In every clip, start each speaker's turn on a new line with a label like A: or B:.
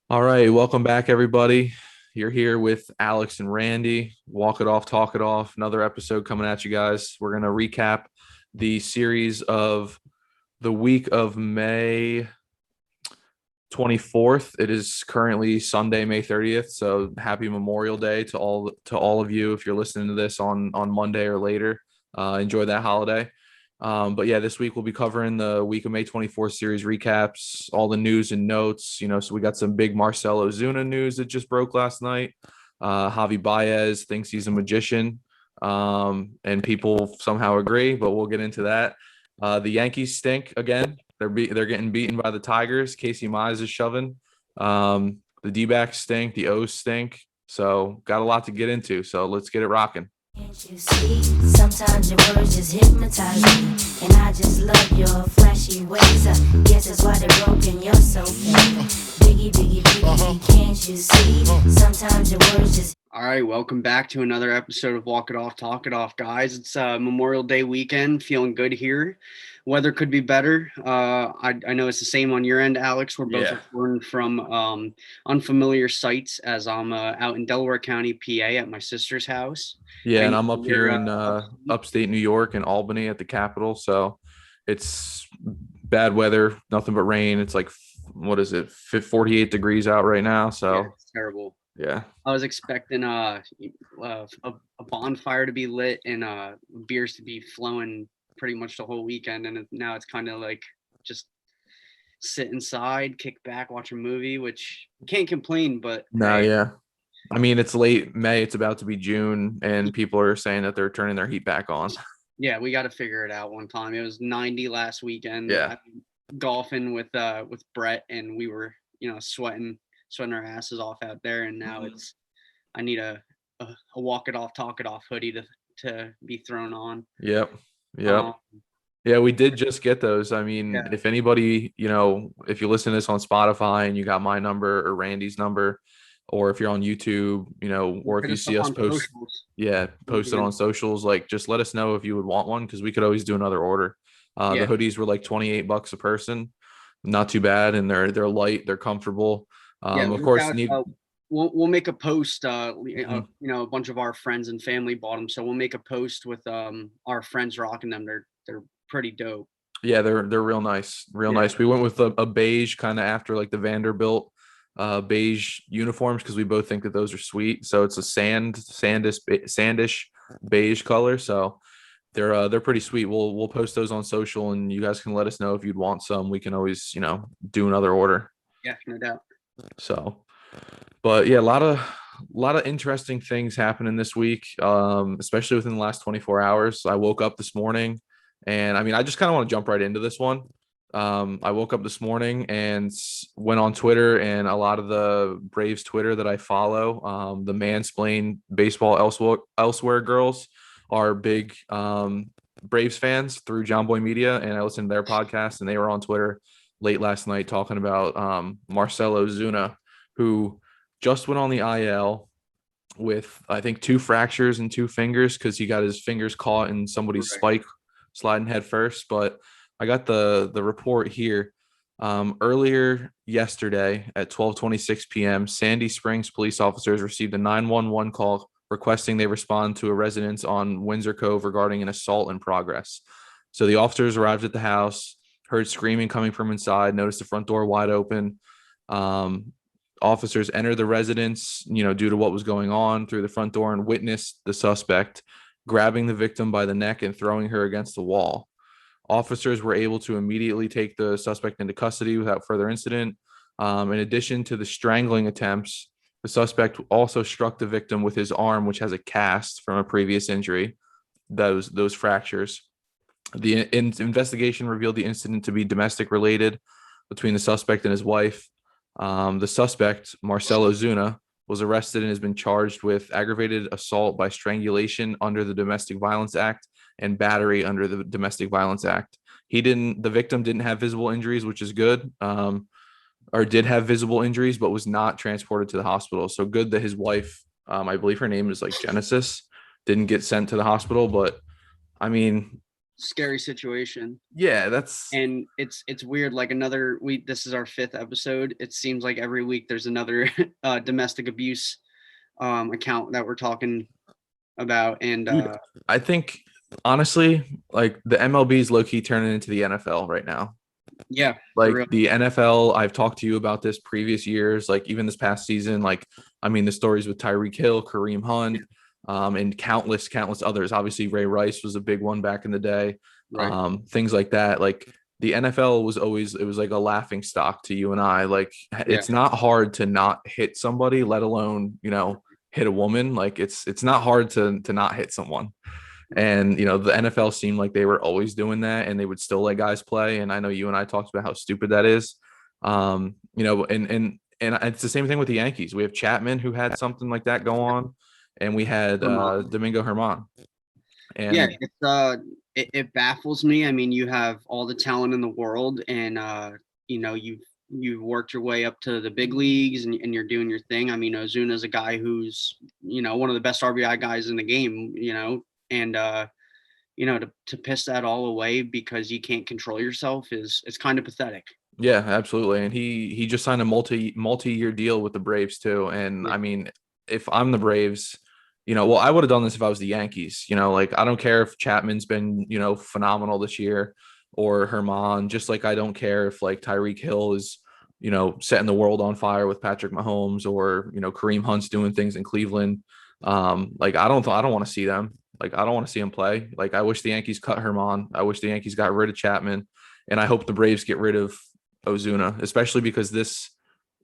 A: All right, welcome back, everybody. You're here with Alex and Randy. Walk it off, talk it off. Another episode coming at you guys. We're going to recap the series of the week of May 24th. It is currently Sunday, May 30th. So happy Memorial Day to all of you. If you're listening to this on Monday or later, enjoy that holiday. But yeah, this week we'll be covering the week of May 24th series recaps, all the news and notes. So we got some big Marcell Ozuna news that just broke last night. Javy Baez thinks he's a magician, and people somehow agree, but we'll get into that. The Yankees stink again. They're getting beaten by the Tigers. Casey Mize is shoving. The D-backs stink. The O's stink. So got a lot to get into. So let's get it rocking.
B: Can't you see? Sometimes your words just hypnotize me, and I just love your flashy ways. I guess that's why they're broken. You're so fake. Biggie, biggie, biggie. Can't you see? Sometimes your words just.
C: All right, welcome back to another episode of Walk It Off, Talk It Off, guys. It's Memorial Day weekend, feeling good here. Weather could be better. I know it's the same on your end, Alex. We're both recording from unfamiliar sites as I'm out in Delaware County, PA, at my sister's house.
A: Yeah,
C: I
A: and
C: know
A: I'm up here
C: you're
A: in upstate New York and Albany at the Capitol. So it's bad weather, nothing but rain. It's like, what is it, 48 degrees out right now.
C: yeah,
A: So
C: it's terrible.
A: yeah.
C: I was expecting a bonfire to be lit and beers to be flowing pretty much the whole weekend, and now it's kind of like just sit inside, kick back, watch a movie, which can't complain. But
A: No,
C: hey,
A: yeah. I mean, it's late May. It's about to be June, and people are saying that they're turning their heat back on.
C: yeah, we got to figure it out one time. It was 90 last weekend.
A: Yeah.
C: I golfing with Brett, and we were sweating our asses off out there, and now it's I need a walk it off, talk it off hoodie to be thrown on.
A: Yep. Yep.
C: Um,
A: Yeah, we did just get those. I mean,
C: yeah,
A: if anybody, if you listen to this on Spotify and you got my number or Randy's number, or if you're on YouTube, or if
C: hit
A: you
C: us up
A: see us
C: on
A: post,
C: socials.
A: yeah, post it on socials, like just let us know if you would want one because we could always do another order. The
C: Yeah,
A: hoodies were like $28 a person, not too bad, and they're light, they're comfortable.
C: yeah.
A: Of
C: Look
A: course,
C: out.
A: need
C: We'll make a post.
A: Mhm.
C: A bunch of our friends and family bought them, so we'll make a post with our friends rocking them. They're pretty dope.
A: Yeah, they're real nice, real
C: Yeah,
A: nice. We went with a beige kind of after like the Vanderbilt beige uniforms because we both think that those are sweet. So it's a sandish beige color. So they're pretty sweet. We'll post those on social and you guys can let us know if you'd want some. We can always, do another order.
C: yeah, no doubt.
A: So, but yeah, a lot of interesting things happening this week, especially within the last 24 hours. I woke up this morning, and I mean, I just kind of want to jump right into this one. I woke up this morning and went on Twitter, and a lot of the Braves Twitter that I follow, the Mansplain Baseball Elsewhere girls, are big Braves fans through John Boy Media, and I listened to their podcast, and they were on Twitter late last night talking about Marcell Ozuna, who just went on the IL with I think two fractures and two fingers because he got his fingers caught in somebody's
C: Right.
A: spike sliding head first. But I got the report here. Earlier yesterday at 12:26 p.m., Sandy Springs police officers received a 911 call requesting they respond to a residence on Windsor Cove regarding an assault in progress. So the officers arrived at the house, heard screaming coming from inside, noticed the front door wide open. Um, Officers entered the residence, due to what was going on through the front door and witnessed the suspect grabbing the victim by the neck and throwing her against the wall. Officers were able to immediately take the suspect into custody without further incident. In addition to the strangling attempts, the suspect also struck the victim with his arm, which has a cast from a previous injury, those fractures. The investigation revealed the incident to be domestic related between the suspect and his wife. The suspect, Marcell Ozuna, was arrested and has been charged with aggravated assault by strangulation under the Domestic Violence Act and battery under the Domestic Violence Act. The victim didn't have visible injuries, which is good, or did have visible injuries, but was not transported to the hospital. So good that his wife, I believe her name is like Genesis, didn't get sent to the hospital. But I mean,
C: scary situation.
A: Yeah, that's
C: And it's weird. Like this is our 5th episode. It seems like every week there's another domestic abuse account that we're talking about. And
A: dude, I think honestly, like the MLB is low key turning into the NFL right now.
C: yeah, for
A: Like
C: real.
A: the NFL, I've talked to you about this previous years, like even this past season. Like, I mean, the stories with Tyreek Hill, Kareem Hunt, and countless others. Obviously, Ray Rice was a big one back in the day.
C: Right.
A: Things like that. Like the NFL was always, it was like a laughing stock to you and I. Like
C: Yeah.
A: it's not hard to not hit somebody, let alone, hit a woman. Like it's not hard to not hit someone. And the NFL seemed like they were always doing that, and they would still let guys play. And I know you and I talked about how stupid that is. And it's the same thing with the Yankees. We have Chapman who had something like that go on, and we had Domingo Germán. And
C: yeah, it baffles me. I mean, you have all the talent in the world, and you've worked your way up to the big leagues, and you're doing your thing. I mean, Ozuna is a guy who's one of the best RBI guys in the game. And to piss that all away because you can't control yourself is kind of pathetic.
A: yeah, absolutely. And he just signed a multi-year deal with the Braves too. And I mean, if I'm the Braves, well, I would have done this if I was the Yankees. Like I don't care if Chapman's been, phenomenal this year or Germán, just like I don't care if like Tyreek Hill is, setting the world on fire with Patrick Mahomes or, Kareem Hunt's doing things in Cleveland. Like I don't want to see them. Like I don't want to see him play. Like I wish the Yankees cut Germán. I wish the Yankees got rid of Chapman, and I hope the Braves get rid of Ozuna, especially because this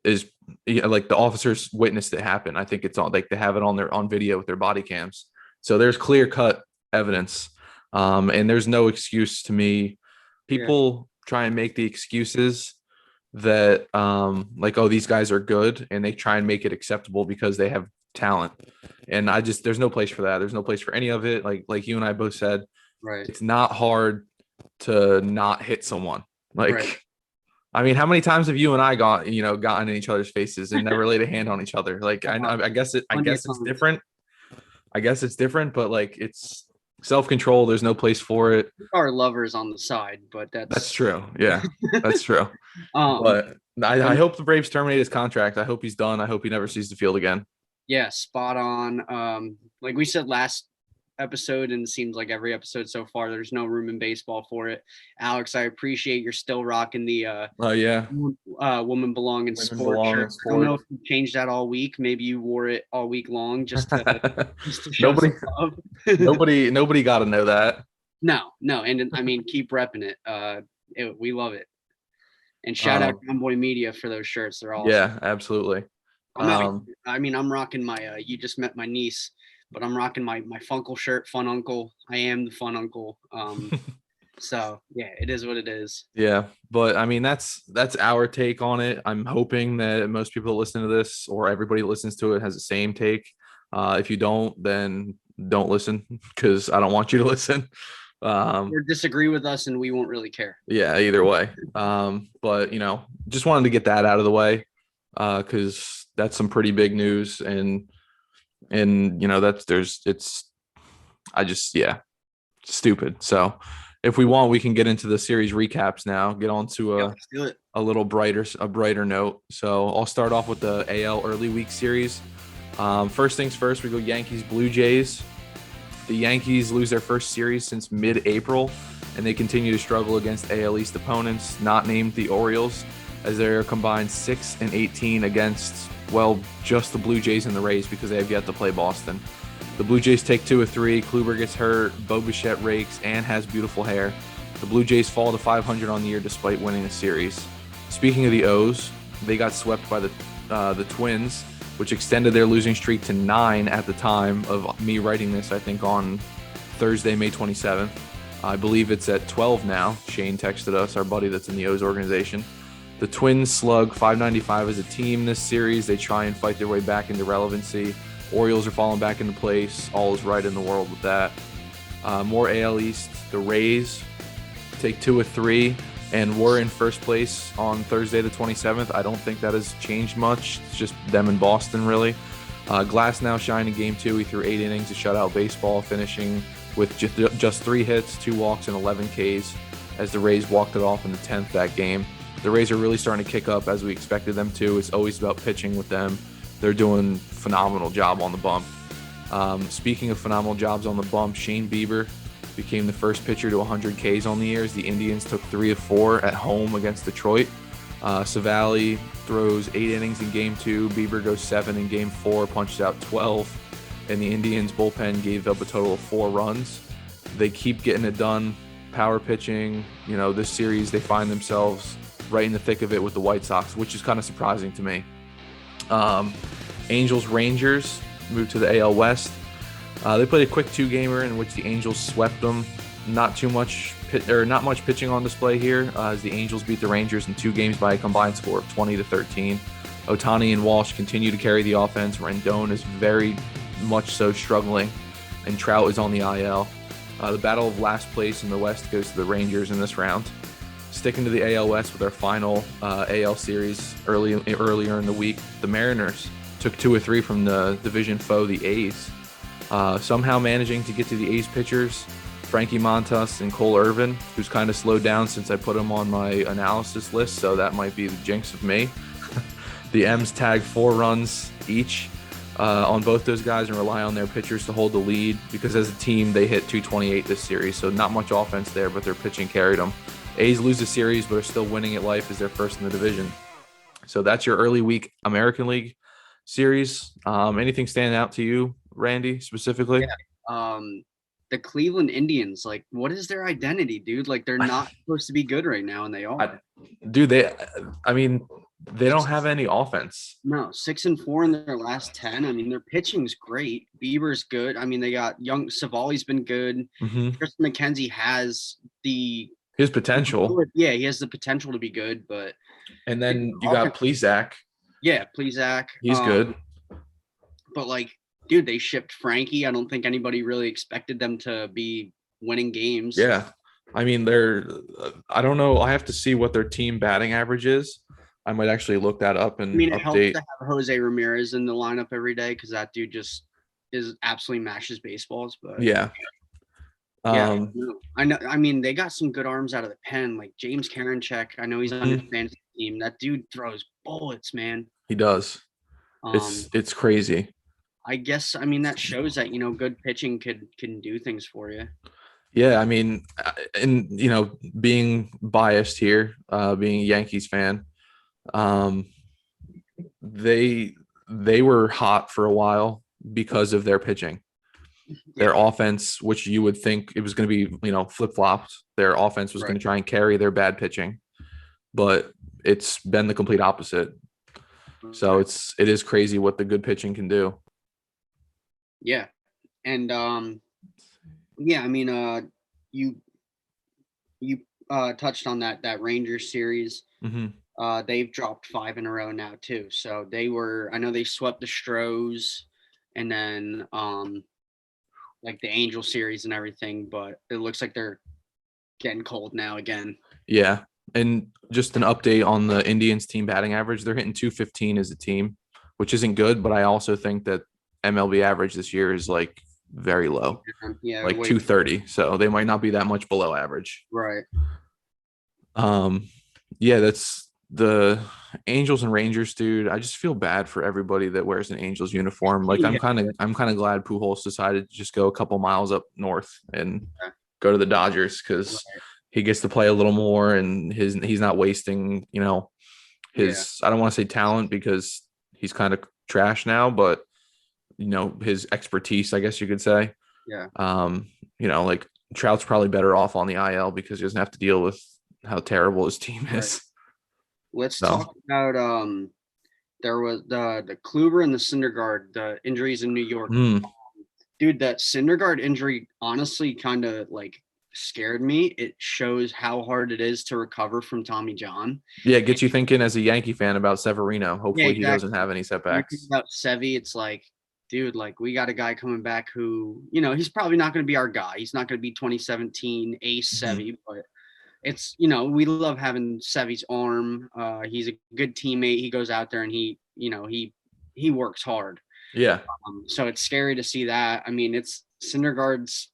A: is like the officers witnessed it happen. I think it's on, like they have it on video with their body cams. So there's clear cut evidence. And there's no excuse to me. People try and make the excuses that like, oh, these guys are good, and they try and make it acceptable because they have talent. And there's no place for that. There's no place for any of it. Like you and I both said,
C: Right.
A: It's not hard to not hit someone. Like,
C: right.
A: I mean, how many times have you and I gotten in each other's faces and never laid a hand on each other? Like, I guess it's different. I guess it's different, but like it's self-control. There's no place for it.
C: Our lovers on the side, but
A: that's true. Yeah, that's true. But I hope the Braves terminate his contract. I hope he's done. I hope he never sees the field again.
C: Yeah, spot on. Like we said last episode, and it seems like every episode so far, there's no room in baseball for it. Alex, I appreciate you're still rocking the women belong in sport shirt. I don't know if you changed that all week. Maybe you wore it all week long just to show
A: nobody got to know that.
C: No, and I mean keep repping it. We love it. And shout out Convoy Media for those shirts. They're awesome.
A: Yeah, absolutely.
C: I'm rocking my you just met my niece, but I'm rocking my Funkle shirt, Fun Uncle. I am the Fun Uncle. So yeah, it is what it is.
A: Yeah, but I mean that's our take on it. I'm hoping that most people that listen to this, or everybody that listens to it, has the same take. If you don't, then don't listen, because I don't want you to listen.
C: Or disagree with us, and we won't really care.
A: Yeah, either way. But just wanted to get that out of the way, because that's some pretty big news, and stupid. So if we want, we can get into the series recaps now, get on to a little brighter note. So I'll start off with the AL early week series. First things first, we go Yankees Blue Jays. The Yankees lose their first series since mid-April, and they continue to struggle against AL East opponents, not named the Orioles, as they're combined 6-18 against, just the Blue Jays and the Rays, because they have yet to play Boston. The Blue Jays take 2 of 3. Kluber gets hurt. Bo Bichette rakes and has beautiful hair. The Blue Jays fall to 500 on the year despite winning a series. Speaking of the O's, they got swept by the Twins, which extended their losing streak to 9 at the time of me writing this, I think on Thursday, May 27th. I believe it's at 12 now. Shane texted us, our buddy that's in the O's organization. The Twins slug .595 as a team this series. They try and fight their way back into relevancy. Orioles are falling back into place. All is right in the world with that. More AL East. The Rays take 2 of 3 and were in first place on Thursday the 27th. I don't think that has changed much. It's just them in Boston, really. Glass now shined in Game 2. He threw 8 innings of shutout baseball, finishing with just 3 hits, 2 walks, and 11 Ks as the Rays walked it off in the 10th that game. The Rays are really starting to kick up as we expected them to. It's always about pitching with them. They're doing a phenomenal job on the bump. Speaking of phenomenal jobs on the bump, Shane Bieber became the first pitcher to 100 Ks on the year as the Indians took 3 of 4 at home against Detroit. Savali throws 8 innings in Game 2. Bieber goes 7 in Game 4, punches out 12. And the Indians bullpen gave up a total of 4 runs. They keep getting it done. Power pitching, this series they find themselves right in the thick of it with the White Sox, which is kind of surprising to me. Angels Rangers moved to the AL West. They played a quick 2-gamer in which the Angels swept them. Not much pitching on display here as the Angels beat the Rangers in 2 games by a combined score of 20-13. Ohtani and Walsh continue to carry the offense. Rendon is very much so struggling, and Trout is on the IL. The battle of last place in the West goes to the Rangers in this round. Sticking to the AL West with our final AL series earlier in the week, the Mariners took 2 or 3 from the division foe, the A's. Somehow managing to get to the A's pitchers, Frankie Montas and Cole Irvin, who's kind of slowed down since I put him on my analysis list, so that might be the jinx of me. The M's tagged 4 runs each on both those guys and rely on their pitchers to hold the lead because as a team they hit 228 this series, so not much offense there, but their pitching carried them. A's lose the series but are still winning at life as they're first in the division. So that's your early week American League series. Anything stand out to you, Randy, specifically?
C: Yeah. The Cleveland Indians, like, what is their identity, dude? Like, they're not supposed to be good right now, and they are.
A: They don't have any offense.
C: No, 6-4 in their last 10. I mean, their pitching's great. Bieber's good. I mean, they got young Savali's been good.
A: Mm-hmm.
C: Tristan McKenzie has
A: his potential.
C: Yeah, he has the potential to be good, but
A: and then you got Plesac.
C: Yeah, Plesac.
A: He's good.
C: But dude, they shipped Frankie. I don't think anybody really expected them to be winning games.
A: Yeah. I mean, I don't know. I have to see what their team batting average is. I might actually look that up and
C: it
A: update.
C: Helps to have Jose Ramirez in the lineup every day because that dude just absolutely mashes baseballs. But
A: yeah.
C: I know. I mean, they got some good arms out of the pen, like James Karinchak. I know he's on the fantasy team. That dude throws bullets, man.
A: He does. It's crazy.
C: I guess. I mean, that shows that good pitching can do things for you.
A: Yeah, I mean, and being biased here, being a Yankees fan, they were hot for a while because of their pitching. Their offense, which you would think it was going to be, flip-flopped. Their offense was going to try and carry their bad pitching, but it's been the complete opposite. So it is crazy what the good pitching can do.
C: Yeah. And I mean, you touched on that Rangers series.
A: Mm-hmm.
C: They've dropped 5 in a row now too. So I know they swept the Stros and then the Angel series and everything, but it looks like they're getting cold now again.
A: Yeah. And just an update on the Indians team batting average. They're hitting 215 as a team, which isn't good, but I also think that MLB average this year is very low.
C: Yeah.
A: 230. So they might not be that much below average.
C: Right.
A: Yeah, that's the Angels and Rangers, dude. I just feel bad for everybody that wears an Angels uniform. I'm kind of glad Pujols decided to just go a couple miles up north and go to the Dodgers because he gets to play a little more and he's not wasting, his I don't want to say talent because he's kind of trash now, but his expertise, I guess you could say.
C: Yeah.
A: Trout's probably better off on the IL because he doesn't have to deal with how terrible his team is.
C: Let's talk about there was the Kluber and the Syndergaard, the injuries in New York. Dude, that Syndergaard injury honestly kind of scared me. It shows how hard it is to recover from Tommy John.
A: Yeah, it gets you thinking as a Yankee fan about Severino. Hopefully he doesn't have any setbacks.
C: About Sevy, it's dude, we got a guy coming back who, he's probably not going to be our guy. He's not going to be 2017 ace Sevy, but it's, we love having Sevy's arm. He's a good teammate. He goes out there and he works hard.
A: Yeah.
C: So it's scary to see that. I mean, it's Syndergaard's,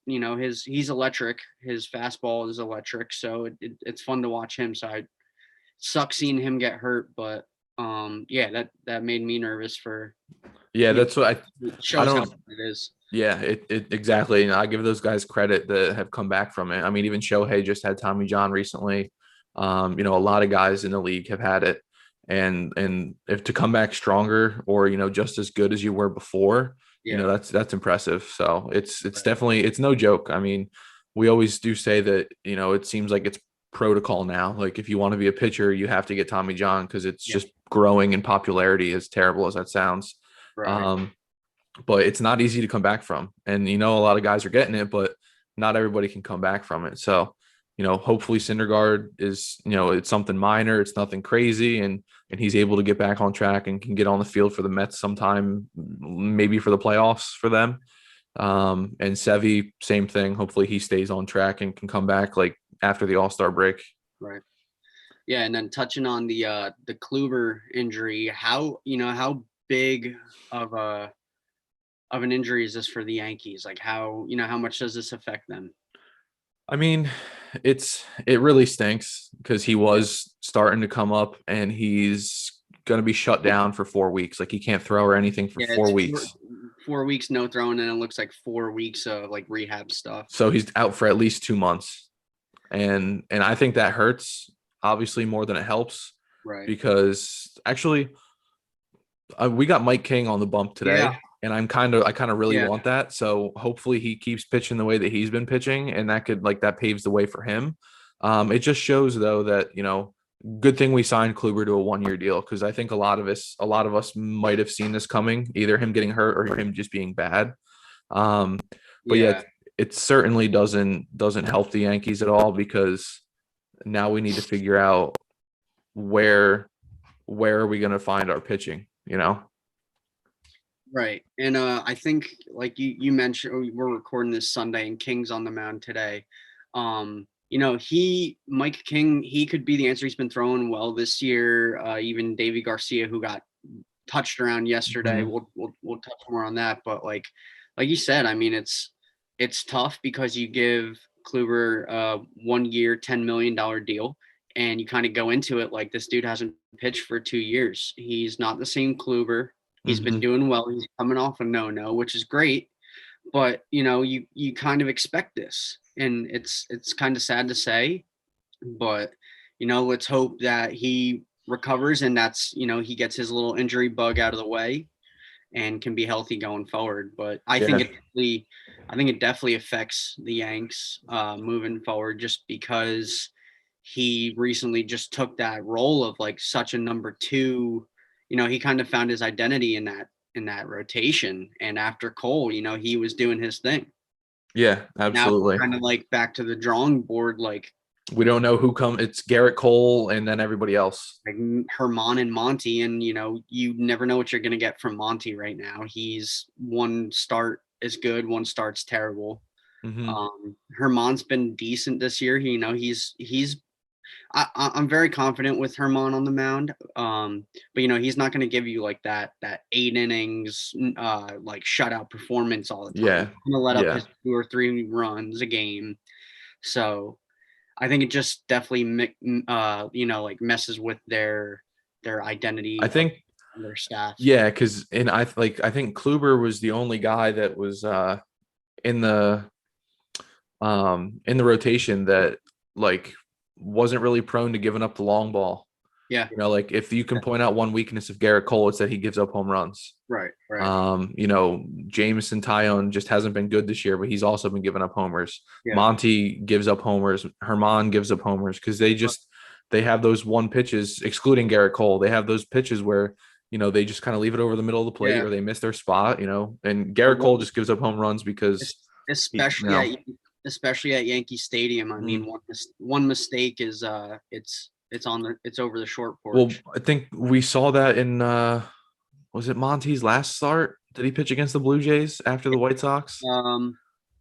C: he's electric. His fastball is electric, so it's fun to watch him. So I sucks seeing him get hurt, but yeah, that made me nervous for.
A: Yeah, that's what
C: It
A: I
C: shows how
A: don't.
C: good it is.
A: Yeah, it exactly. And I give those guys credit that have come back from it. I mean, even Shohei just had Tommy John recently. A lot of guys in the league have had it. And if to come back stronger or, just as good as you were before,
C: Yeah,
A: that's impressive. So it's
C: right.
A: definitely, it's no joke. I mean, we always do say that, it seems like it's protocol now. Like if you want to be a pitcher, you have to get Tommy John because it's
C: Yeah,
A: just growing in popularity, as terrible as that sounds.
C: right.
A: Um, but it's not easy to come back from. And a lot of guys are getting it, but not everybody can come back from it. So, hopefully Syndergaard is, it's something minor, it's nothing crazy, and he's able to get back on track and can get on the field for the Mets sometime, maybe for the playoffs for them. And Sevy, same thing. Hopefully he stays on track and can come back like after the All-Star break.
C: Right. Yeah, and then touching on the Kluber injury, how big of an injury is this for the Yankees? Like how much does this affect them?
A: I mean, it really stinks because he
C: Yeah.
A: was starting to come up and he's going to be shut down for 4 weeks. Like he can't throw or anything for
C: Yeah,
A: four
C: it's
A: weeks.
C: 4 weeks no throwing, and it looks like 4 weeks of like rehab stuff.
A: So he's out for at least 2 months. And I think that hurts obviously more than it helps
C: Right.
A: because actually we got Mike King on the bump today.
C: Yeah.
A: And I kind of really
C: Yeah.
A: want that. So hopefully he keeps pitching the way that he's been pitching, and that paves the way for him. It just shows though that, good thing we signed Kluber to a 1-year deal, because I think a lot of us might have seen this coming, either him getting hurt or him just being bad. But yeah,
C: Yeah.
A: it certainly doesn't help the Yankees at all, because now we need to figure out where are we going to find our pitching,
C: Right. And I think like you mentioned, we're recording this Sunday and King's on the mound today. Mike King, he could be the answer. He's been throwing well this year. Even Davy Garcia, who got touched around yesterday.
A: Mhm.
C: We'll touch more on that. But like you said, I mean, it's tough because you give Kluber a 1-year, $10 million deal, and you kind of go into it like this dude hasn't pitched for 2 years. He's not the same Kluber. He's been
A: Mhm.
C: doing well. He's coming off a no, which is great. But you kind of expect this, and it's kind of sad to say, but let's hope that he recovers and that's he gets his little injury bug out of the way and can be healthy going forward. But I think
A: Yeah.
C: it definitely affects the Yanks moving forward, just because he recently just took that role of like such a number two. He kind of found his identity in that rotation. And after Cole, he was doing his thing.
A: Yeah,
C: Now
A: absolutely.
C: kind of like back to the drawing board, like
A: We don't know who it's Garrett Cole and then everybody else.
C: Herman and Monty, and you never know what you're gonna get from Monty right now. He's one start is good, one start's terrible.
A: Mhm.
C: Herman's been decent this year. I'm very confident with Herman on the mound. But he's not going to give you like that 8 innings, like shutout performance all the time.
A: Yeah.
C: He's going to let up
A: Yeah.
C: his 2 or 3 runs a game. So I think it just definitely, like messes with their identity.
A: I think
C: of their staff.
A: yeah, because I think Kluber was the only guy that was in the rotation that like wasn't really prone to giving up the long ball.
C: Yeah.
A: Like if you can point out one weakness of Garrett Cole, it's that he gives up home runs.
C: Right.
A: Jameson Tyone just hasn't been good this year, but he's also been giving up homers.
C: Yeah.
A: Monty gives up homers. Herman gives up homers because they have those one pitches, excluding Garrett Cole. They have those pitches where, they just kind of leave it over the middle of the plate or they miss their spot, and Garrett Cole just gives up home runs because
C: especially at Yankee Stadium. I mean, one mistake is it's over the short porch.
A: Well, I think we saw that in was it Monty's last start? Did he pitch against the Blue Jays after the White Sox?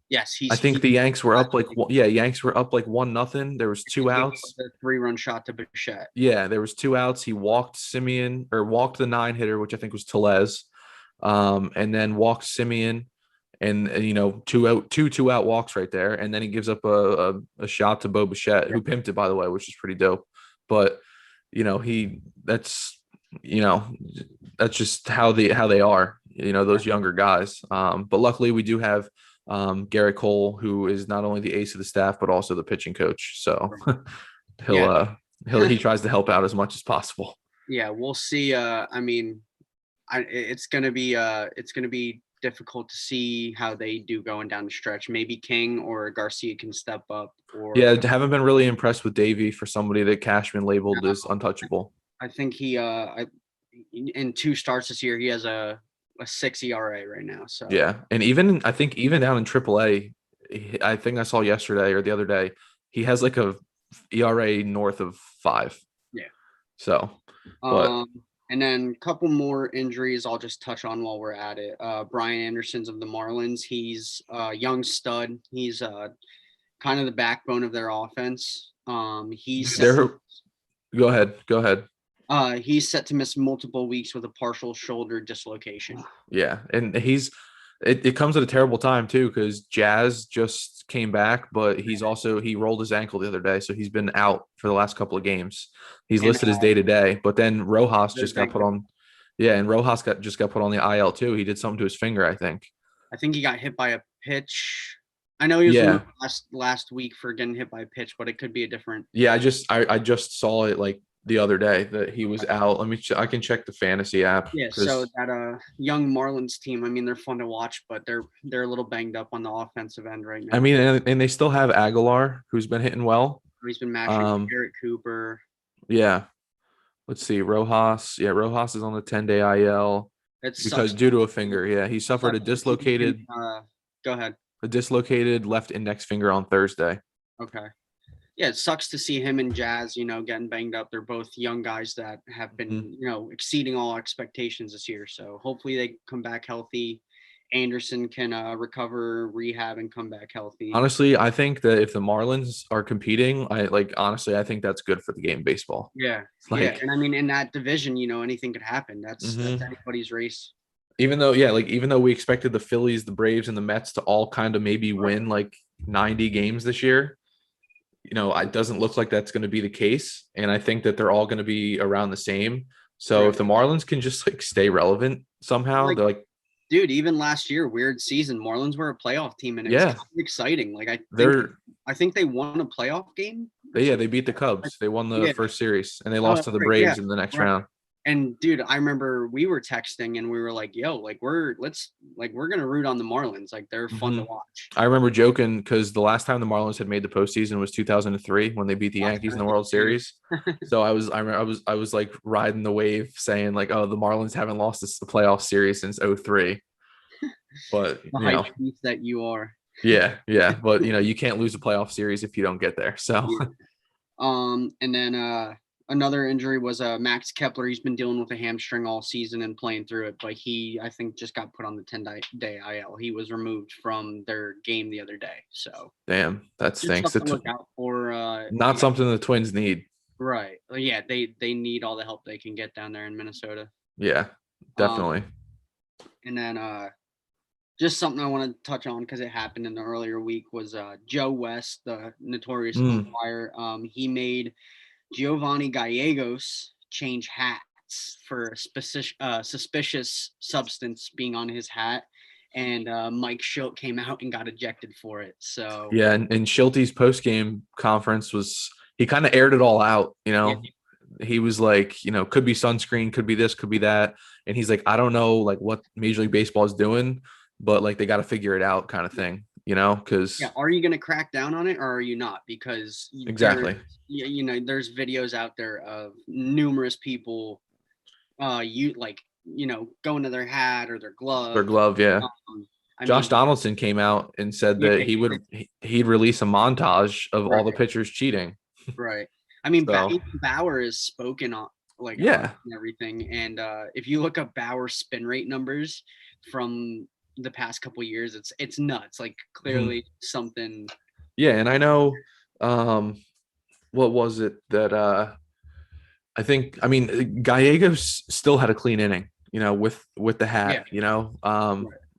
C: Yes,
A: I think the Yanks were up Yanks were up like 1-0. There was 2 outs.
C: A 3-run shot to Bichette.
A: Yeah, there was 2 outs. He walked the 9 hitter, which I think was Tellez, and then walked Simeon, and two out walks right there, and then he gives up a shot to Bo Bichette, who pimped it, by the way, which is pretty dope. But that's you know that's just how they are, those younger guys. But luckily we do have Garrett Cole, who is not only the ace of the staff but also the pitching coach. So
C: Yeah.
A: he tries to help out as much as possible.
C: Yeah, we'll see. I mean, it's gonna be difficult to see how they do going down the stretch. Maybe King or Garcia can step up. Or
A: Yeah, haven't been really impressed with Davey for somebody that Cashman labeled as untouchable.
C: I think he in 2 starts this year he has a 6 ERA right now. So
A: yeah, and I think even down in AAA, I think I saw yesterday or the other day, he has like a ERA north of 5.
C: Yeah.
A: So, but
C: and then a couple more injuries I'll just touch on while we're at it. Brian Anderson's of the Marlins. He's a young stud. He's kind of the backbone of their offense.
A: Go ahead.
C: He's set to miss multiple weeks with a partial shoulder dislocation.
A: Yeah, and it comes at a terrible time too, because Jazz just came back, but he rolled his ankle the other day, so he's been out for the last couple of games. He's listed as day-to-day, but then Rojas just got put on. Yeah, and Rojas just got put on the IL too. He did something to his finger, I think.
C: I think he got hit by a pitch. I know he was last week for getting hit by a pitch, but it could be a different.
A: Yeah, I just saw it like the other day that he was out. I can check the fantasy app.
C: Yeah, so that young Marlins team, I mean, they're fun to watch, but they're a little banged up on the offensive end right now.
A: I mean, and they still have Aguilar, who's been hitting well.
C: He's been matching Garrett Cooper.
A: Yeah. Let's see. Rojas. Yeah, Rojas is on the 10-day IL because due to a finger. Yeah, he suffered a dislocated.
C: Go ahead.
A: A dislocated left index finger on Thursday.
C: Okay. Yeah, it sucks to see him and Jazz, getting banged up. They're both young guys that have been, exceeding all expectations this year. So hopefully they come back healthy. Anderson can recover, rehab, and come back healthy.
A: Honestly, I think that if the Marlins are competing, I think that's good for the game of baseball.
C: Yeah. And I mean, in that division, anything could happen. That's anybody's race.
A: Even though we expected the Phillies, the Braves, and the Mets to all kind of maybe win like 90 games this year, it doesn't look like that's going to be the case. And I think that they're all going to be around the same. So if the Marlins can just like stay relevant somehow, they're like,
C: dude, even last year, weird season, Marlins were a playoff team, and it's kind of exciting. Like I think they won a playoff game.
A: They beat the Cubs. They won the first series, and they lost to the Braves in the next round.
C: And dude, I remember we were texting and we were like, yo, like we're going to root on the Marlins. Like they're fun to watch.
A: I remember joking because the last time the Marlins had made the postseason was 2003 when they beat the Yankees in the World Series. So I was like riding the wave saying like, oh, the Marlins haven't lost the playoff series since 2003. But
C: the hype beast that you are.
A: Yeah. But you can't lose a playoff series if you don't get there. So
C: and then another injury was Max Kepler. He's been dealing with a hamstring all season and playing through it, but he, I think, just got put on the 10-day IL. He was removed from their game the other day. So
A: damn, that stinks.
C: To look out for.
A: Not something the Twins need.
C: Right. Yeah, they need all the help they can get down there in Minnesota.
A: Yeah, definitely.
C: And then just something I want to touch on because it happened in the earlier week was Joe West, the notorious umpire. He made Giovanni Gallegos change hats for a suspicious substance being on his hat, and Mike Schilt came out and got ejected for it. So
A: yeah, and Schilte's post-game conference he kind of aired it all out. He was like, could be sunscreen, could be this, could be that, and he's like, I don't know, like what Major League Baseball is doing, but like they got to figure it out, kind of thing. Because
C: are you going to crack down on it or are you not? Because
A: exactly,
C: there's videos out there of numerous people, going to their hat or their glove.
A: Yeah. Josh Donaldson came out and said that he'd release a montage of all the pitchers cheating.
C: Right. I mean, Bauer is spoken on on everything, and if you look up Bauer's spin rate numbers from the past couple of years, it's nuts. Like clearly something.
A: Yeah, and I know what was it that I think, I mean, Gallegos still had a clean inning, with the hat,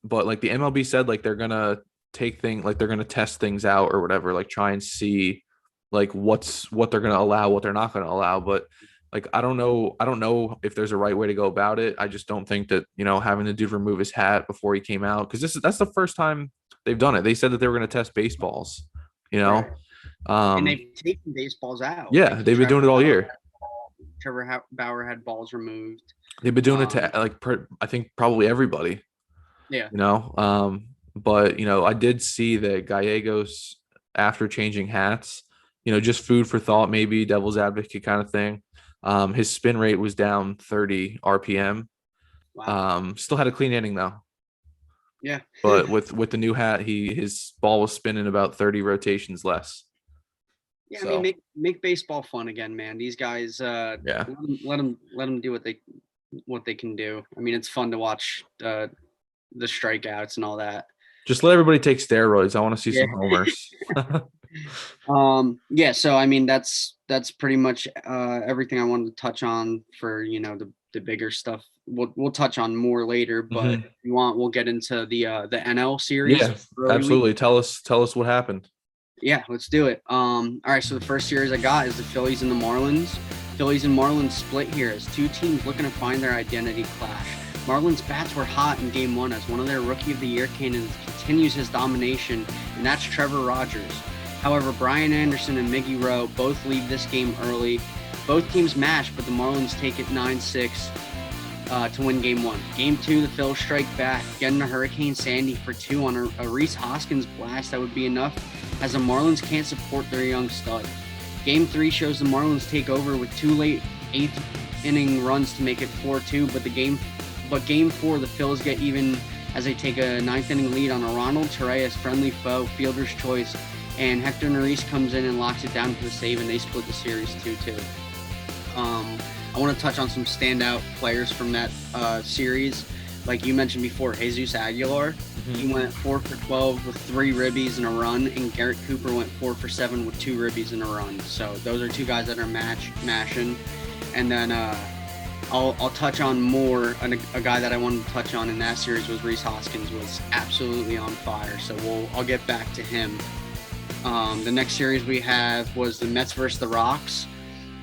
A: but like the MLB said, like they're gonna they're gonna test things out or whatever, like try and see like what they're gonna allow, what they're not gonna allow. But like I don't know if there's a right way to go about it. I just don't think that, having the dude remove his hat before he came out, because that's the first time they've done it. They said that they were gonna test baseballs, you know.
C: Right. And they've taken baseballs out.
A: Yeah,
C: Like,
A: they've been doing it all year.
C: Trevor Bauer had balls removed.
A: They've been doing it to I think probably everybody.
C: Yeah.
A: But I did see that Gallegos, after changing hats, just food for thought, maybe devil's advocate kind of thing. His spin rate was down 30 RPM.
C: Wow.
A: Still had a clean inning though.
C: Yeah.
A: But with the new hat, his ball was spinning about 30 rotations less.
C: Yeah, so. I mean, make baseball fun again, man. These guys, let them do what they can do. I mean, it's fun to watch the strikeouts and all that.
A: Just let everybody take steroids. I want to see some homers.
C: Yeah. So I mean, that's pretty much everything I wanted to touch on for the bigger stuff. We'll touch on more later, but if you want, we'll get into the NL series.
A: Yeah, absolutely. Tell us what happened.
C: Yeah, let's do it. All right, so the first series I got is the Phillies and the Marlins. Phillies and Marlins split here as two teams looking to find their identity clash. Marlins bats were hot in Game 1 as one of their Rookie of the Year candidates continues his domination, and that's Trevor Rogers. However, Brian Anderson and Miggy Rowe both leave this game early. Both teams match, but the Marlins take it 9-6 to win Game 1. Game 2, the Phils strike back, getting a Hurricane Sandy for 2 on a Rhys Hoskins blast that would be enough, as the Marlins can't support their young stud. Game 3 shows the Marlins take over with 2 late 8th inning runs to make it 4-2, but Game 4, the Phils get even as they take a 9th inning lead on a Ronald Torreyes friendly foe, fielder's choice, and Hector Neris comes in and locks it down for the save, and they split the series 2-2. I want to touch on some standout players from that series. Like you mentioned before, Jesus Aguilar, he went 4 for 12 with 3 ribbies and a run, and Garrett Cooper went 4 for 7 with 2 ribbies and a run. So those are two guys that are mashing. And then I'll touch on more. A guy that I wanted to touch on in that series was Rhys Hoskins, was absolutely on fire. So I'll get back to him. The next series we have was the Mets versus the Rocks.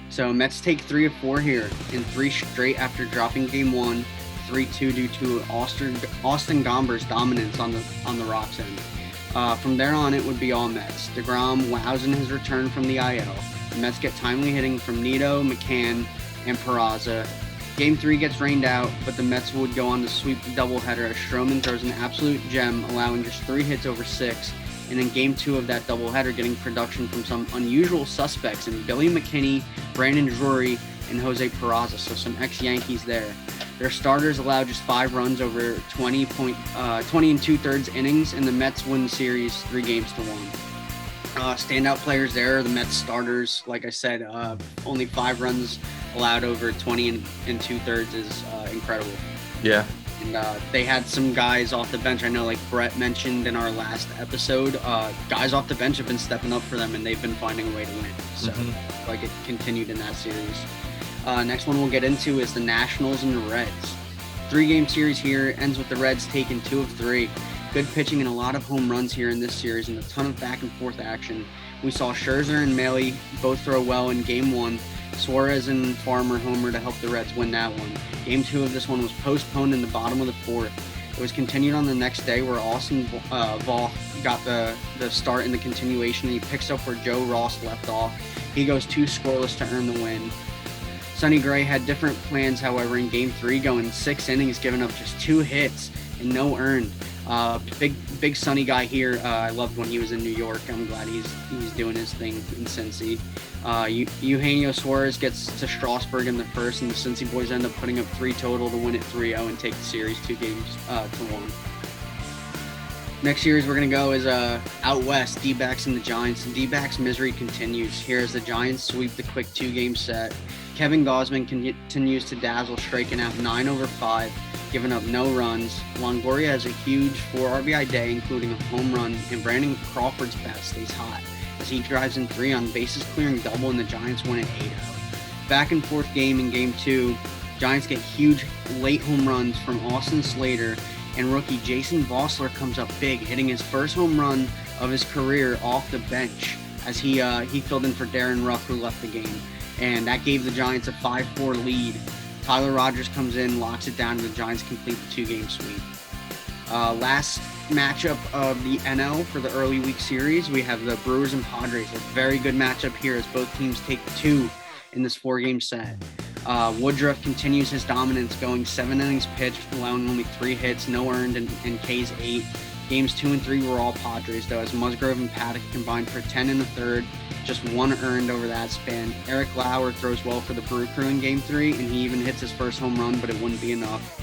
C: So Mets take 3 of 4 here in 3 straight after dropping Game 1, 3-2 due to Austin Gomber's dominance on the Rocks end. From there on, it would be all Mets. DeGrom wows in his return from the IL. The Mets get timely hitting from Nito, McCann, and Peraza. Game 3 gets rained out, but the Mets would go on to sweep the doubleheader as Stroman throws an absolute gem, allowing just 3 hits over 6. And in Game 2 of that doubleheader, getting production from some unusual suspects in Billy McKinney, Brandon Drury, and Jose Peraza, so some ex-Yankees there. Their starters allowed just 5 runs over 20 and 2/3 innings, and the Mets win the series 3-1. Standout players there, the Mets starters, like I said, only 5 runs allowed over 20 and 2/3 is incredible.
A: Yeah.
C: And they had some guys off the bench. I know, like Brett mentioned in our last episode, guys off the bench have been stepping up for them, and they've been finding a way to win. So, like it continued in that series. Next one we'll get into is the Nationals and the Reds. 3-game series here, ends with the Reds taking 2 of 3. Good pitching and a lot of home runs here in this series, and a ton of back and forth action. We saw Scherzer and Maile both throw well in Game 1. Suarez and Farmer homer to help the Reds win that one. Game 2 of this one was postponed in the bottom of the 4th. It was continued on the next day where Austin Voth got the start in the continuation, and he picks up where Joe Ross left off. He goes 2 scoreless to earn the win. Sonny Gray had different plans, however, in Game 3, going 6 innings, giving up just 2 hits and no earned. Big Sonny guy here. I loved when he was in New York. I'm glad he's doing his thing in Cincy. Eugenio Suarez gets to Strasburg in the first, and the Cincy boys end up putting up 3 total to win it 3-0 and take the series 2-1. Next series we're going to go is out west, D-backs and the Giants. The D-backs misery continues. Here as the Giants sweep the quick 2-game set. Kevin Gausman continues to dazzle, striking out 9 over 5, giving up no runs. Longoria has a huge 4 RBI day, including a home run, and Brandon Crawford's bat stays hot as he drives in 3 on bases clearing double, and the Giants win at 8-0. Back and forth game in Game 2. Giants get huge late home runs from Austin Slater and rookie Jason Vossler comes up big, hitting his first home run of his career off the bench as he filled in for Darren Ruff, who left the game. And that gave the Giants a 5-4 lead. Tyler Rogers comes in, locks it down, and the Giants complete the 2-game sweep. Last matchup of the NL for the early week series, we have the Brewers and Padres. A very good matchup here as both teams take 2 in this 4-game set. Woodruff continues his dominance, going 7 innings pitched, allowing only 3 hits, no earned, and K's 8. Games 2 and 3 were all Padres, though, as Musgrove and Paddock combined for 10 in the third, just 1 earned over that span. Eric Lauer throws well for the Brew Crew in Game 3, and he even hits his first home run, but it wouldn't be enough.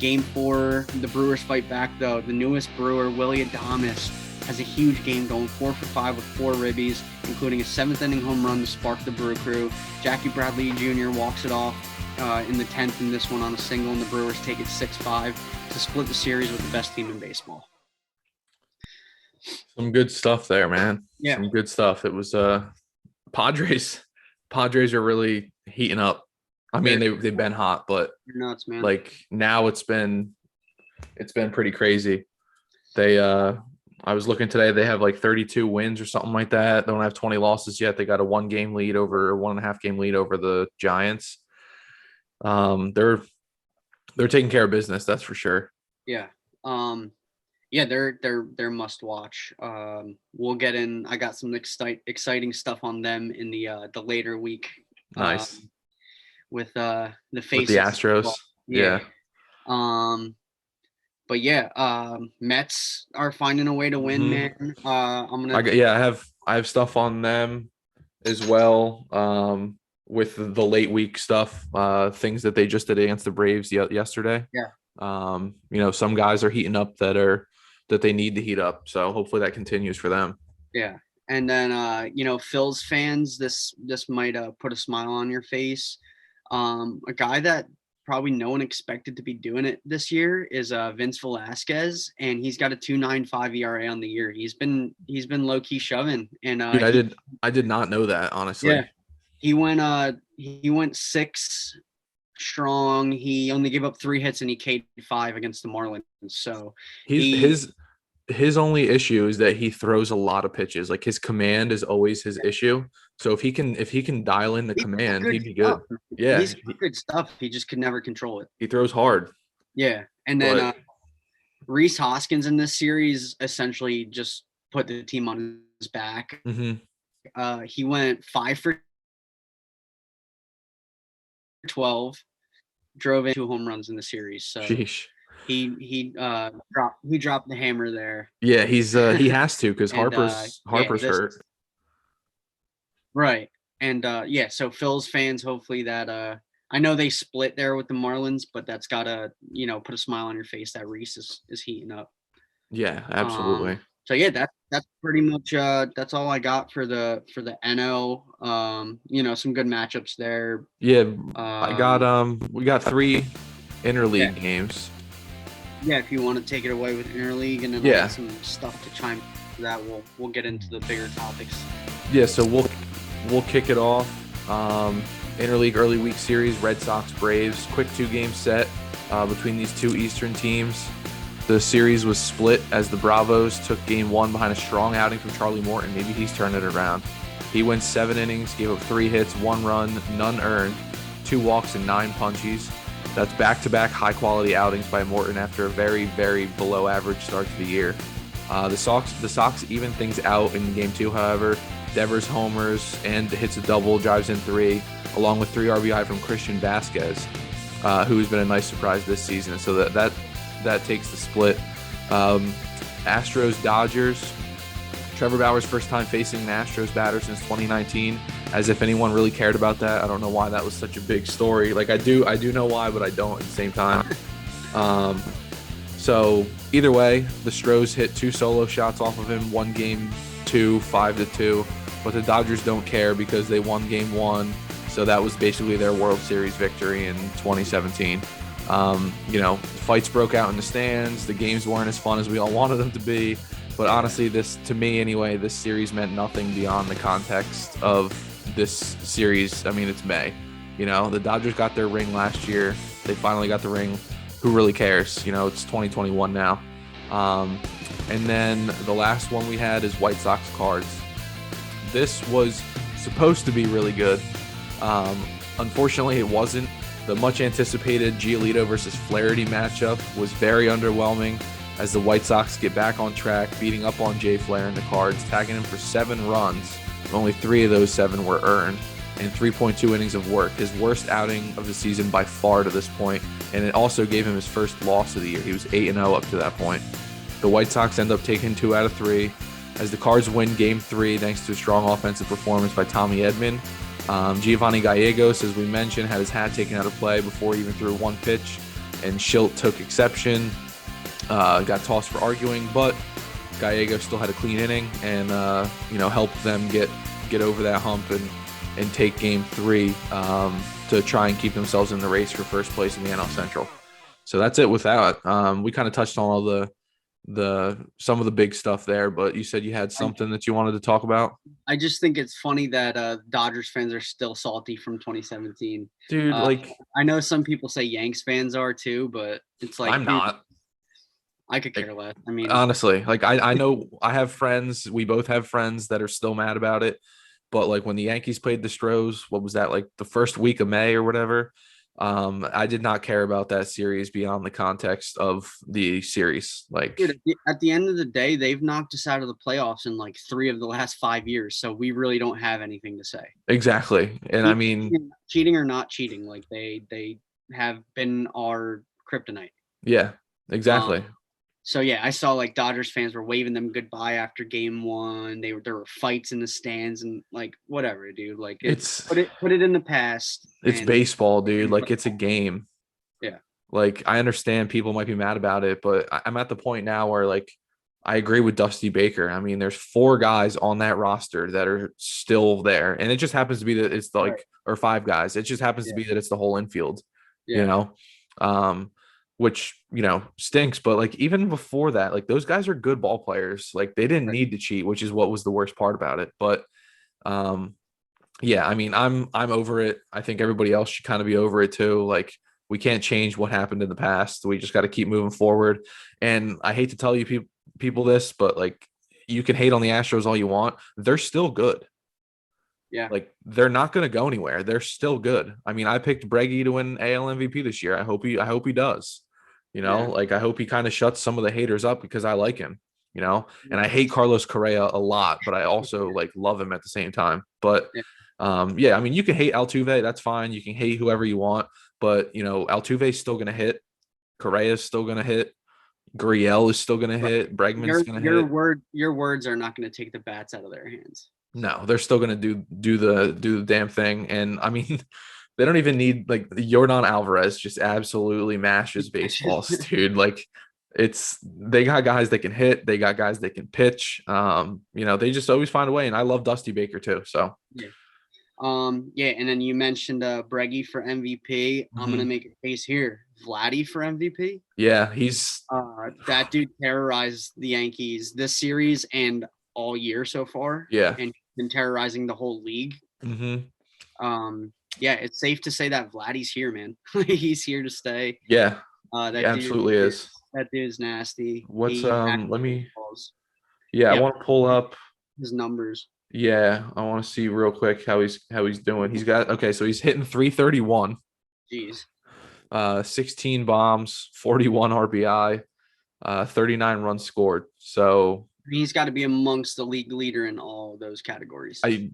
C: Game 4, the Brewers fight back, though. The newest Brewer, Willy Adames, has a huge game, going 4 for 5 with 4 ribbies, including a 7th-inning home run to spark the Brew Crew. Jackie Bradley Jr. walks it off in the 10th in this one on a single, and the Brewers take it 6-5 to split the series with the best team in baseball.
A: Some good stuff there, man.
C: Yeah.
A: Some good stuff. It was Padres. Padres are really heating up. I mean, they've been hot, but
C: You're nuts, man.
A: like now it's been pretty crazy. They I was looking today, they have like 32 wins or something like that. They don't have 20 losses yet. They got a 1.5 game lead over the Giants. They're taking care of business, that's for sure.
C: Yeah. They're must watch. We'll get in. I got some exciting stuff on them in the later week.
A: Nice.
C: With the faces.
A: With the Astros. Yeah.
C: But yeah, Mets are finding a way to win, man.
A: I have stuff on them as well. With the late week stuff, things that they just did against the Braves yesterday.
C: Yeah.
A: Some guys are heating up that they need to heat up. So hopefully that continues for them.
C: Yeah. And then Phil's fans, this might put a smile on your face. A guy that probably no one expected to be doing it this year is Vince Velasquez, and he's got a 2.95 ERA on the year. He's been low key shoving, and
A: dude, I did not know that, honestly.
C: Yeah, he went 6 strong. He only gave up 3 hits and he K'd 5 against the Marlins. So his only issue is that he throws a lot of pitches. Like his command is always his issue. So if he can dial in the command, he'd be good. Yeah, he's good stuff. He just could never control it.
A: He throws hard.
C: Yeah, and then Rhys Hoskins in this series essentially just put the team on his back.
A: Mm-hmm.
C: He went 5 for 12, drove in 2 home runs in the series. So
A: sheesh.
C: He dropped the hammer there.
A: Yeah, he has to because Harper's hurt.
C: Right. And so Phil's fans, hopefully that I know they split there with the Marlins, but that's gotta, put a smile on your face that Rhys is heating up.
A: Yeah, absolutely.
C: So yeah, that's pretty much that's all I got for the NL. Some good matchups there.
A: Yeah, I got we got 3 interleague games.
C: Yeah, if you want to take it away with interleague, and then I got some stuff to chime for that, we'll get into the bigger topics. Yeah,
A: so we'll kick it off. Interleague early week series, Red Sox Braves, quick 2-game set between these 2 Eastern teams. The series was split as the Bravos took game 1 behind a strong outing from Charlie Morton. Maybe he's turned it around. He went 7 innings, gave up 3 hits, 1 run, none earned, 2 walks, and 9 punchies. That's back-to-back high-quality outings by Morton after a very, very below-average start to the year. The Sox even things out in Game 2, however. Devers homers and hits a double, drives in 3, along with 3 RBI from Christian Vasquez, who's been a nice surprise this season. So that takes the split. Astros-Dodgers. Trevor Bauer's first time facing an Astros batter since 2019. As if anyone really cared about that. I don't know why that was such a big story. Like I do know why, but I don't at the same time. So either way, the Stros hit 2 solo shots off of him. Won Game 2, 5-2. But the Dodgers don't care because they won Game 1. So that was basically their World Series victory in 2017. Fights broke out in the stands. The games weren't as fun as we all wanted them to be. But honestly, this series meant nothing beyond the context of this series. I mean, it's May. The Dodgers got their ring last year. They finally got the ring who really cares? It's 2021 now. And then the last one we had is White Sox Cards. This was supposed to be really good. Unfortunately, it wasn't. The much anticipated Giolito versus Flaherty matchup was very underwhelming as the White Sox get back on track, beating up on Jay Flair and the Cards, tagging him for 7 runs. Only 3 of those 7 were earned and 3.2 innings of work. His worst outing of the season by far to this point, and it also gave him his first loss of the year. He was 8-0 up to that point. The White Sox end up taking 2 out of 3 as the Cards win Game 3 thanks to a strong offensive performance by Tommy Edman. Giovanni Gallegos, as we mentioned, had his hat taken out of play before he even threw 1 pitch, and Schilt took exception, got tossed for arguing, but Gallegos still had a clean inning and helped them get over that hump and take Game 3 to try and keep themselves in the race for first place in the NL Central. So that's it with that. We kind of touched on all the some of the big stuff there, but you said you had something that you wanted to talk about.
C: I just think it's funny that Dodgers fans are still salty from 2017.
A: Dude,
C: I know some people say Yanks fans are too, but it's like
A: I'm not.
C: I could care less. I mean,
A: honestly, I know I have friends. We both have friends that are still mad about it. But when the Yankees played the Stros, what was that, the first week of May or whatever? I did not care about that series beyond the context of the series.
C: Dude, at the end of the day, they've knocked us out of the playoffs in 3 of the last 5 years. So we really don't have anything to say.
A: Exactly. And
C: cheating or not cheating, they have been our kryptonite.
A: Yeah, exactly.
C: So yeah, I saw Dodgers fans were waving them goodbye after Game 1. There were fights in the stands and whatever, dude.
A: It's
C: put it in the past.
A: It's baseball, dude. It's a game.
C: Yeah.
A: I understand people might be mad about it, but I'm at the point now where I agree with Dusty Baker. I mean, there's 4 guys on that roster that are still there, and it just happens to be that it's or 5 guys. It just happens to be that it's the whole infield.
C: Yeah.
A: Which stinks, but even before that, those guys are good ball players. They didn't need to cheat, which is what was the worst part about it. But yeah, I mean, I'm over it. I think everybody else should kind of be over it too. We can't change what happened in the past. We just got to keep moving forward. And I hate to tell you people this, but you can hate on the Astros all you want. They're still good.
C: Yeah.
A: They're not going to go anywhere. They're still good. I mean, I picked Breggy to win AL MVP this year. I hope he does. I hope he kind of shuts some of the haters up because I like him, and I hate Carlos Correa a lot, but I also love him at the same time. But yeah, I mean, you can hate Altuve. That's fine. You can hate whoever you want, but Altuve's still going to hit. Correa is still going to hit. Gurriel is still going to hit. Bregman's going to hit.
C: Your words are not going to take the bats out of their hands.
A: No, they're still going to do the damn thing. And I mean, they don't even need Yordan Alvarez just absolutely mashes baseballs, dude. They got guys that can hit, they got guys that can pitch. They just always find a way. And I love Dusty Baker too. So
C: yeah. And then you mentioned Breggy for MVP. Mm-hmm. I'm gonna make a case here. Vladdy for MVP.
A: Yeah, he's
C: that dude terrorized the Yankees this series and all year so far.
A: Yeah,
C: and been terrorizing the whole league.
A: Mm-hmm.
C: Yeah, it's safe to say that Vladdy's here, man. He's here to stay.
A: Yeah,
C: that
A: he absolutely is.
C: That dude's nasty.
A: What's let me. Yeah, I want to pull up
C: his numbers.
A: Yeah, I want to see real quick how he's doing. He's got so he's hitting 331.
C: Jeez.
A: 16 bombs, 41 RBI, 39 runs scored. So
C: he's got to be amongst the league leader in all those categories.
A: I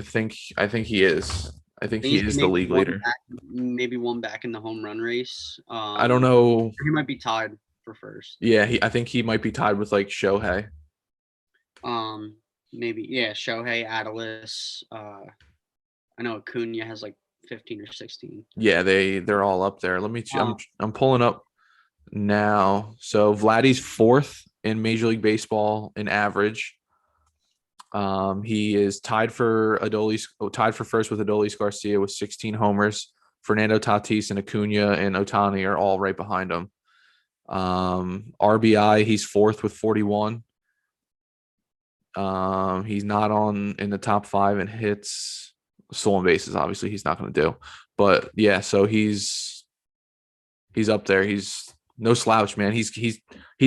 A: think he is. I think he is the league leader.
C: Maybe one back in the home run race.
A: I don't know.
C: He might be tied for first.
A: Yeah, I think he might be tied with Shohei.
C: Maybe Shohei, Adelis. I know Acuna has 15 or 16.
A: Yeah, they're all up there. Let me. I'm pulling up now. So Vladdy's 4th in Major League Baseball in average. He is tied for first with Adolis Garcia with 16 homers. Fernando Tatis and Acuna and Ohtani are all right behind him. RBI, he's 4th with 41. He's not in the top 5 in hits. Stolen bases, obviously, he's not going to do. But yeah, so he's He's up there. He's no slouch, man. He's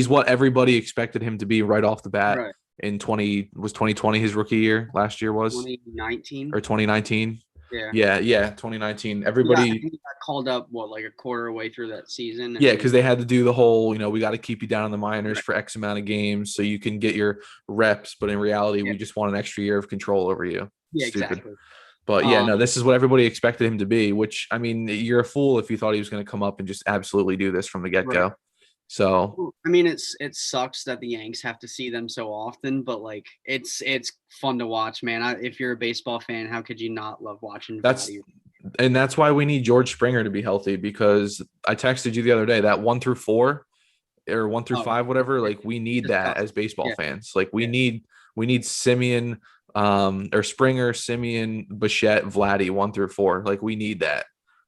A: what everybody expected him to be right off the bat.
C: Right.
A: In 2020 his rookie year. Last year was
C: 2019
A: or 2019.
C: Yeah.
A: Yeah, 2019.
C: I
A: Everybody.
C: think he got called up like a quarter way through that season.
A: Yeah, because they had to do the whole, we got to keep you down in the minors
C: Right.
A: for X amount of games so you can get your reps. But in reality,
C: Yeah.
A: we just want an extra year of control over you.
C: Yeah,
A: Stupid.
C: exactly.
A: But yeah, no, this is what everybody expected him to be, which, I mean, you're a fool if you thought he was going to come up and just absolutely do this from the get-go.
C: Right.
A: So,
C: I mean, it sucks that the Yanks have to see them so often, but like it's fun to watch, man. If you're a baseball fan, how could you not love watching
A: that's
C: Vladdy?
A: why we need George Springer to be healthy, because I texted you the other day that 1 through 4 or 1 through 5, whatever, like we need that as baseball fans. Like we need Simeon, or Springer, Simeon, Bichette, Vladdy 1 through 4. Like we need that,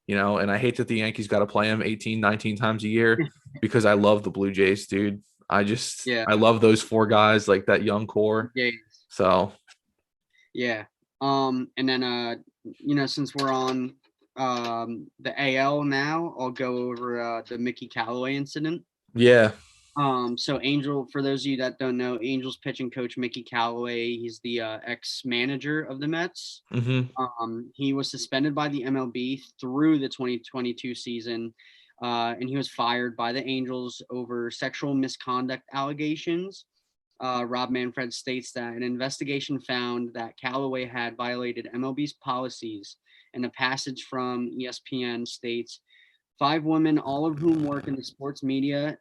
A: and I hate that the Yankees got to play him 18, 19 times a year because I love the Blue Jays, dude. I love those 4 guys, like that young core. So
C: yeah. And then since we're on the AL now, I'll go over the Mickey Callaway incident.
A: Yeah.
C: So for those of you that don't know, Angels pitching coach Mickey Callaway, he's the ex-manager of the Mets.
A: Mm-hmm.
C: He was suspended by the MLB through the 2022 season, and he was fired by the Angels over sexual misconduct allegations. Rob Manfred states that an investigation found that Callaway had violated MLB's policies, and a passage from ESPN states, 5 women, all of whom work in the sports media,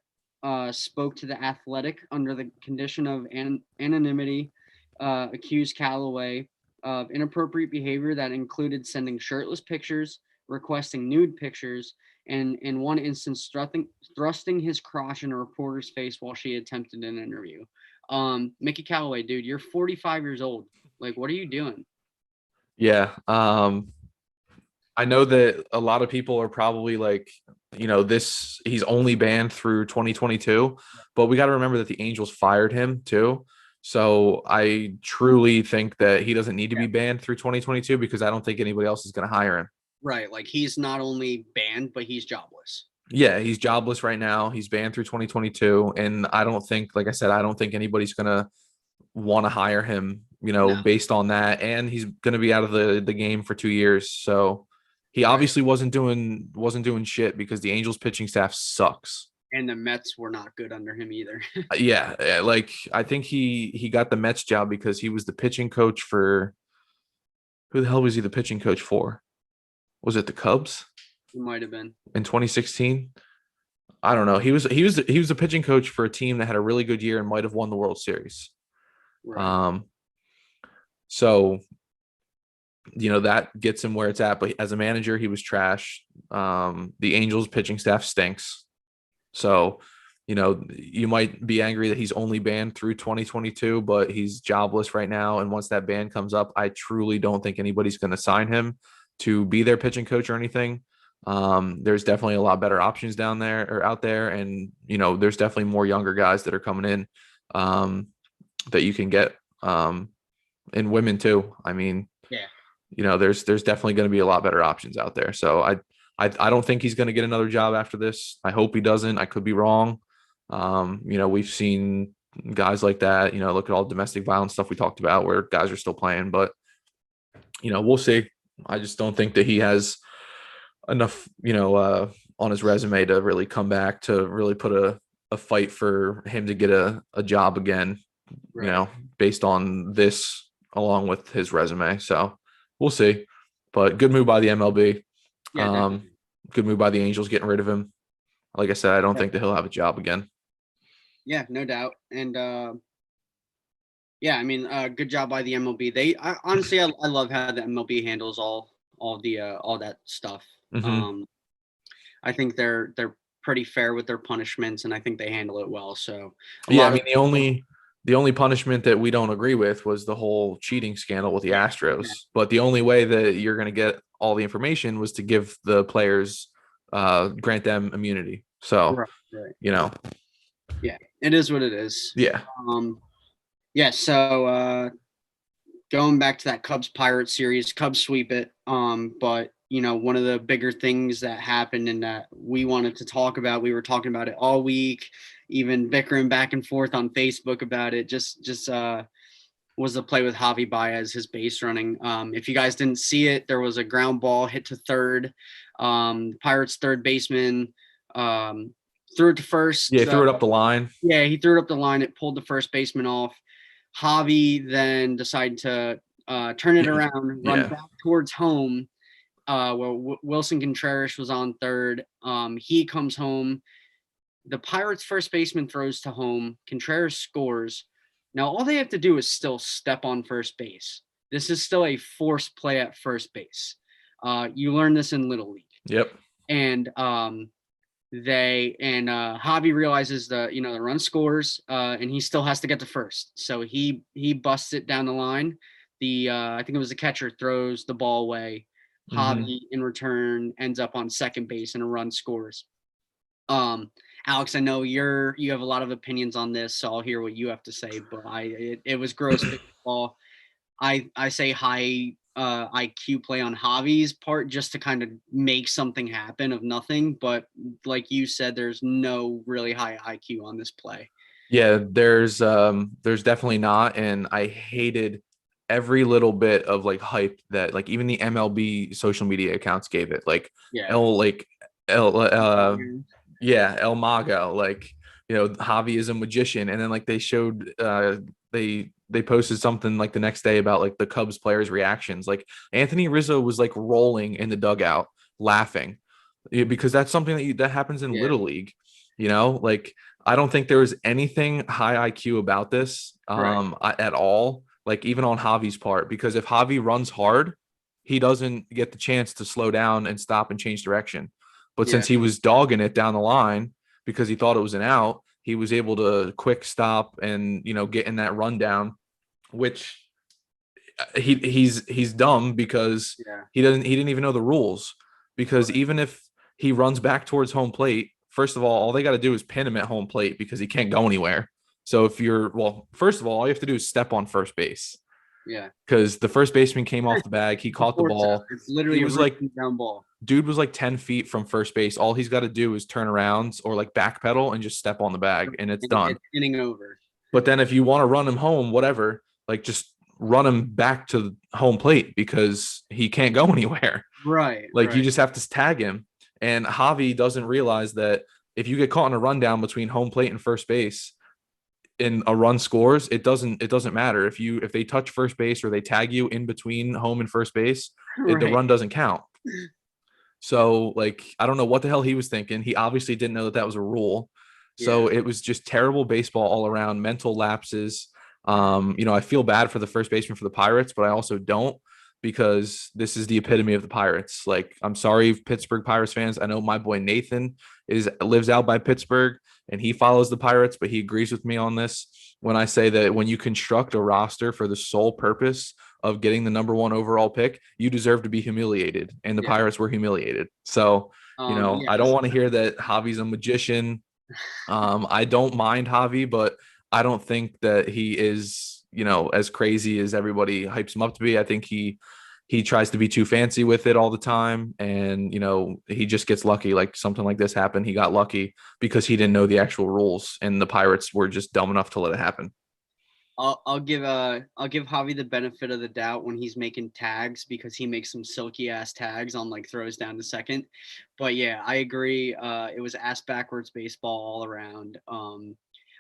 C: spoke to The Athletic under the condition of anonymity, accused Callaway of inappropriate behavior that included sending shirtless pictures, requesting nude pictures, and in one instance thrusting his crotch in a reporter's face while she attempted an interview. Mickey Callaway, dude, you're 45 years old. Like, what are you doing?
A: Yeah. I know that a lot of people are probably like, he's only banned through 2022, but we got to remember that the Angels fired him too. So I truly think that he doesn't need to be banned through 2022 because I don't think anybody else is going to hire him.
C: Right. Like he's not only banned, but he's jobless.
A: Yeah, he's jobless right now. He's banned through 2022. And I don't think, like I said, I don't think anybody's going to want to hire him, based on that. And he's going to be out of the game for 2 years. So he obviously wasn't doing shit because the Angels pitching staff sucks.
C: And the Mets were not good under him either.
A: Yeah, like I think he got the Mets job because he was the pitching coach for, who the hell was he the pitching coach for? Was it the Cubs?
C: It might have been
A: in 2016. I don't know. He was a pitching coach for a team that had a really good year and might have won the World Series. Right. So that gets him where it's at. But as a manager, he was trash. The Angels pitching staff stinks. So, you might be angry that he's only banned through 2022, but he's jobless right now. And once that ban comes up, I truly don't think anybody's going to sign him to be their pitching coach or anything. There's definitely a lot better options out there. And, there's definitely more younger guys that are coming in that you can get, and women too. I mean, there's definitely going to be a lot better options out there. So I don't think he's going to get another job after this. I hope he doesn't. I could be wrong. We've seen guys like that, look at all domestic violence stuff we talked about where guys are still playing, but, we'll see. I just don't think that he has enough, on his resume to really come back to really put a fight for him to get a job again, right. Based on this along with his resume. So we'll see, but good move by the MLB. Good move by the Angels getting rid of him. Like I said, I don't think that he'll have a job again.
C: Yeah, no doubt. And good job by the MLB. Honestly, I love how the MLB handles all that stuff.
A: Mm-hmm.
C: I think they're pretty fair with their punishments, and I think they handle it well. So
A: the only punishment that we don't agree with was the whole cheating scandal with the Astros. Yeah. But the only way that you're going to get all the information was to give the players, grant them immunity. So,
C: right.
A: Yeah,
C: it is what it is.
A: Yeah.
C: So going back to that Cubs Pirates series, Cubs sweep it. But one of the bigger things that happened and that we wanted to talk about. We were talking about it all week, even bickering back and forth on Facebook about it. Just was the play with Javy Baez, his base running. If you guys didn't see it, there was a ground ball hit to third. Pirates third baseman threw it to first.
A: Yeah, threw it up the line.
C: Yeah, he threw it up the line. It pulled the first baseman off. Javy then decided to turn it around, run back towards home, where Wilson Contreras was on third. He comes home. The Pirates first baseman throws to home. Contreras scores. Now, all they have to do is still step on first base. This is still a forced play at first base. You learn this in Little League.
A: Yep.
C: And Javy realizes the run scores, and he still has to get to first. So he busts it down the line. I think it was the catcher throws the ball away. Javy in return ends up on second base and a run scores. Alex, I know you have a lot of opinions on this, so I'll hear what you have to say. But it was gross baseball. I say high IQ play on Javy's part just to kind of make something happen of nothing. But like you said, there's no really high IQ on this play.
A: Yeah, there's definitely not, and I hated every little bit of like hype that like even the MLB social media accounts gave it. Like El Mago, like, Javy is a magician. And then like they showed they posted something like the next day about like the Cubs players' reactions. Like Anthony Rizzo was like rolling in the dugout laughing, because that's something that happens in Little League. Like I don't think there was anything high IQ about this at all, like even on Javy's part, because if Javy runs hard, he doesn't get the chance to slow down and stop and change direction. But since he was dogging it down the line because he thought it was an out, he was able to quick stop and, get in that rundown, which he's dumb because he didn't even know the rules. Because even if he runs back towards home plate, first of all they got to do is pin him at home plate because he can't go anywhere. So first of all you have to do is step on first base. Yeah. Because the first baseman came off the bag, he caught the ball.
C: It's literally a down ball.
A: Dude was like 10 feet from first base. All he's got to do is turn around or like backpedal and just step on the bag, and it's done.
C: It's inning over.
A: But then if you want to run him home, whatever, like just run him back to home plate because he can't go anywhere.
C: Right.
A: Like you just have to tag him. And Javy doesn't realize that if you get caught in a rundown between home plate and first base and a run scores, it doesn't matter if they touch first base or they tag you in between home and first base, the run doesn't count. So like, I don't know what the hell he was thinking. He obviously didn't know that was a rule. So it was just terrible baseball all around, mental lapses. I feel bad for the first baseman for the Pirates, but I also don't, because this is the epitome of the Pirates. Like, I'm sorry, Pittsburgh Pirates fans. I know my boy Nathan lives out by Pittsburgh and he follows the Pirates, but he agrees with me on this when I say that when you construct a roster for the sole purpose of getting the number 1 overall pick, you deserve to be humiliated, and the Pirates were humiliated. So, I don't want to hear that Javy's a magician. I don't mind Javy, but I don't think that he is, as crazy as everybody hypes him up to be. I think he tries to be too fancy with it all the time, and he just gets lucky. Like something like this happened, he got lucky because he didn't know the actual rules, and the Pirates were just dumb enough to let it happen.
C: I'll give Javy the benefit of the doubt when he's making tags, because he makes some silky ass tags on like throws down to second. But yeah, I agree. It was ass backwards baseball all around.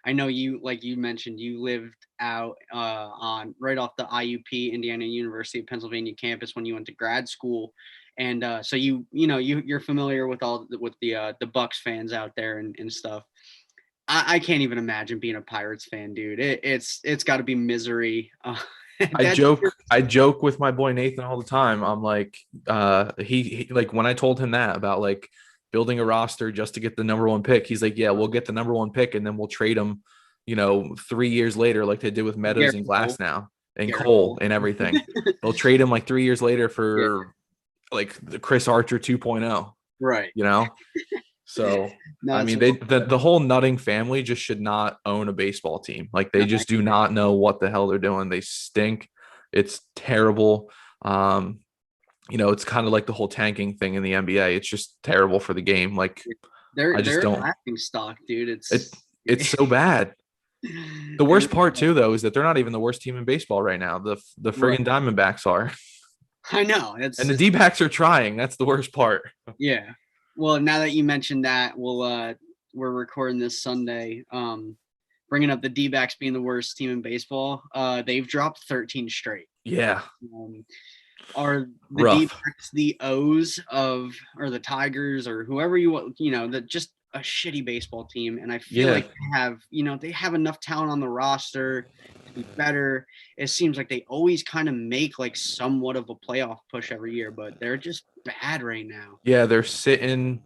C: I know like you mentioned, you lived out on right off the IUP, Indiana University of Pennsylvania campus when you went to grad school, and so you're familiar with the Bucks fans out there and stuff. I can't even imagine being a Pirates fan, dude. It's got to be misery.
A: I joke with my boy Nathan all the time. I'm like, he like when I told him that about like building a roster just to get the number 1 pick, he's like, yeah, we'll get the number 1 pick and then we'll trade him, 3 years later, like they did with Meadows and Glass now and Cole and everything. They'll trade him like 3 years later for like the Chris Archer 2.0.
C: Right.
A: So, I mean, the whole Nutting family just should not own a baseball team. Like, they just do not know what the hell they're doing. They stink. It's terrible. it's kind of like the whole tanking thing in the NBA. It's just terrible for the game. Like, I just
C: They're
A: don't.
C: laughing stock, dude.
A: It's so bad. The
C: It
A: worst
C: really-
A: part too, though, is that they're not even the worst team in baseball right now. The
C: right.
A: friggin' Diamondbacks are,
C: I know.
A: and the D-backs are trying. That's the worst part.
C: Yeah. Well, now that you mentioned that, we're recording this Sunday. Bringing up the D-backs being the worst team in baseball. They've dropped 13 straight.
A: Yeah,
C: Are the
A: rough.
C: D-backs the O's of, or the Tigers, or whoever that just a shitty baseball team? And I feel
A: Yeah.
C: like they have enough talent on the roster to be better. It seems like they always kind of make like somewhat of a playoff push every year, but they're just bad right now.
A: Yeah, they're sitting.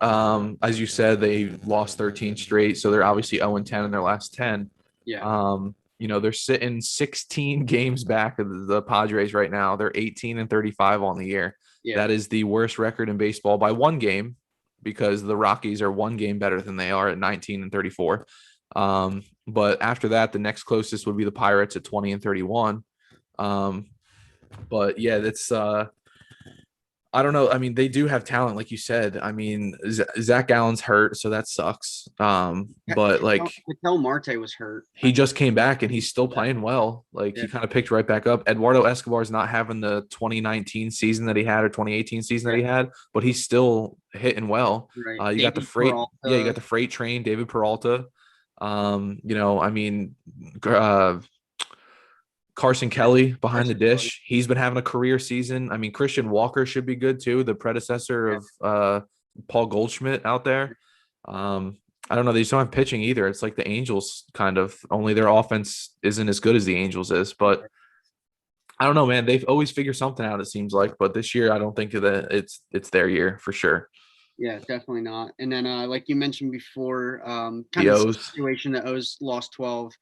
A: As you said, they lost 13 straight, so they're obviously 0-10 in their last 10.
C: Yeah.
A: They're sitting 16 games back of the Padres right now. They're 18-35 on the year.
C: Yeah.
A: That is the worst record in baseball by one game, because the Rockies are one game better than they are at 19-34. But after that, the next closest would be the Pirates at 20-31. But yeah, that's I don't know. I mean, they do have talent, like you said. I mean, Zach Gallen's hurt, so that sucks. But like,
C: Ketel Marte was hurt.
A: he just came back and he's still playing well. Like, he kind of picked right back up. Eduardo Escobar's not having the 2019 season that he had, or 2018 season that he had, but he's still hitting well.
C: Right.
A: You got the freight, you got the freight train, David Peralta. I mean, Carson Kelly behind the dish. He's been having a career season. I mean, Christian Walker should be good too, the predecessor of Paul Goldschmidt out there. I don't know. They just don't have pitching either. It's like the Angels kind of, only their offense isn't as good as the Angels is. But I don't know, man. They've always figured something out, it seems like. But this year, I don't think that it's their year for sure.
C: Yeah, definitely not. And then, like you mentioned before, kind of the situation that O's lost 12.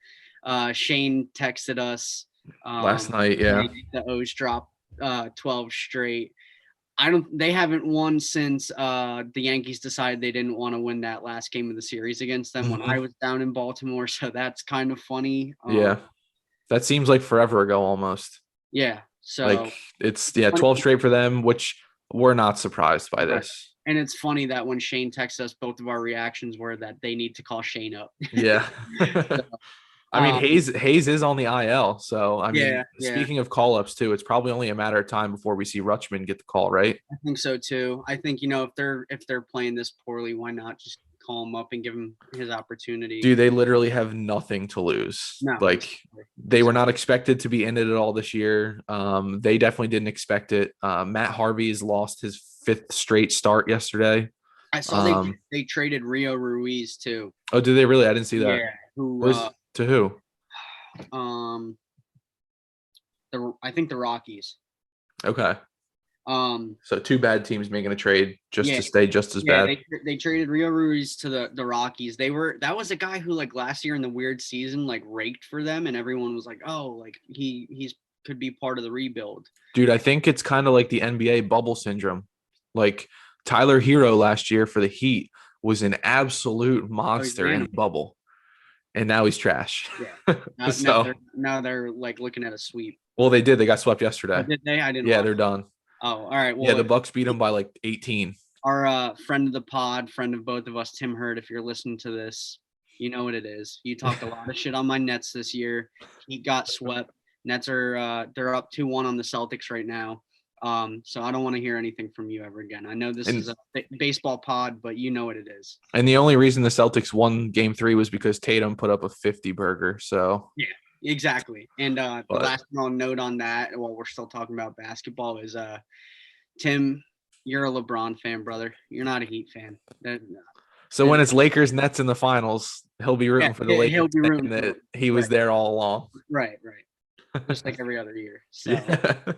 C: Shane texted us
A: last night. Yeah,
C: the O's dropped 12 straight. They haven't won since the Yankees decided they didn't want to win that last game of the series against them when I was down in Baltimore. So that's kind of funny.
A: Yeah, that seems like forever ago almost.
C: Yeah. So
A: like it's 12 straight for them, which we're not surprised by this.
C: And it's funny that when Shane texted us, both of our reactions were that they need to call Shane up.
A: Yeah. So, I mean, Hayes is on the IL. So, I mean, speaking of call-ups too, it's probably only a matter of time before we see Rutschman get the call, right?
C: I think so too. I think, if they're playing this poorly, why not just call him up and give him his opportunity?
A: Dude, they literally have nothing to lose.
C: No,
A: like, they were not expected to be in it at all this year. They definitely didn't expect it. Matt Harvey has lost his 5th straight start yesterday.
C: I saw they traded Rio Ruiz too.
A: Oh, did they really? I didn't see that.
C: Yeah.
A: To who?
C: I think the Rockies.
A: Okay. So 2 bad teams making a trade just to stay just as bad.
C: They traded Rio Ruiz to the Rockies. That was a guy who, like, last year in the weird season, like, raked for them, and everyone was like, oh, like he's could be part of the rebuild.
A: Dude, I think it's kind of like the NBA bubble syndrome. Like, Tyler Hero last year for the Heat was an absolute monster in the bubble, and now he's trash.
C: Yeah. Now they're like looking at a sweep.
A: Well, they did. They got swept yesterday.
C: Oh, did they? I didn't.
A: Yeah, they're done.
C: Oh, all right. Well,
A: yeah, the Bucks beat them by like 18.
C: Our friend of the pod, friend of both of us, Tim Hurd, if you're listening to this, you know what it is. You talked a lot of shit on my Nets this year. He got swept. Nets are they're up 2-1 on the Celtics right now. So I don't want to hear anything from you ever again. I know this is a baseball pod, but you know what it is.
A: And the only reason the Celtics won Game 3 was because Tatum put up a 50 burger. So
C: yeah, exactly. And the last note on that, while we're still talking about basketball, is Tim, you're a LeBron fan, brother. You're not a Heat fan.
A: So when it's Lakers Nets in the finals, he'll be rooting for the Lakers.
C: He'll be rooting
A: that he was there all along.
C: Right. Just like every other year. So that's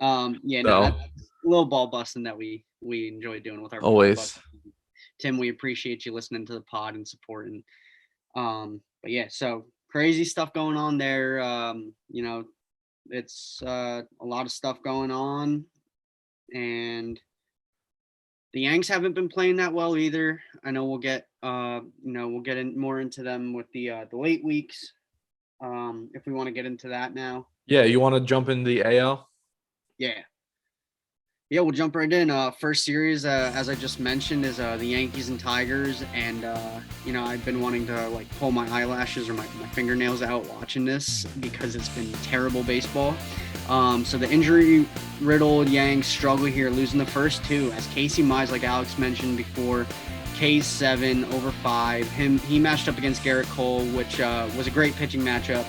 C: a little ball busting that we enjoy doing with our
A: always
C: pod. Tim, we appreciate you listening to the pod and supporting. But yeah, so crazy stuff going on there. It's a lot of stuff going on, and the Yanks haven't been playing that well either. I know we'll get more into them with the late weeks. If we want to get into that now.
A: Yeah, you want to jump into the AL?
C: Yeah. Yeah, we'll jump right in. First series, as I just mentioned, is the Yankees and Tigers, and I've been wanting to like pull my eyelashes or my fingernails out watching this because it's been terrible baseball. So the injury-riddled Yanks struggle here, losing the first two. As Casey Mize, like Alex mentioned before, K's 7 over 5. He matched up against Garrett Cole, which was a great pitching matchup.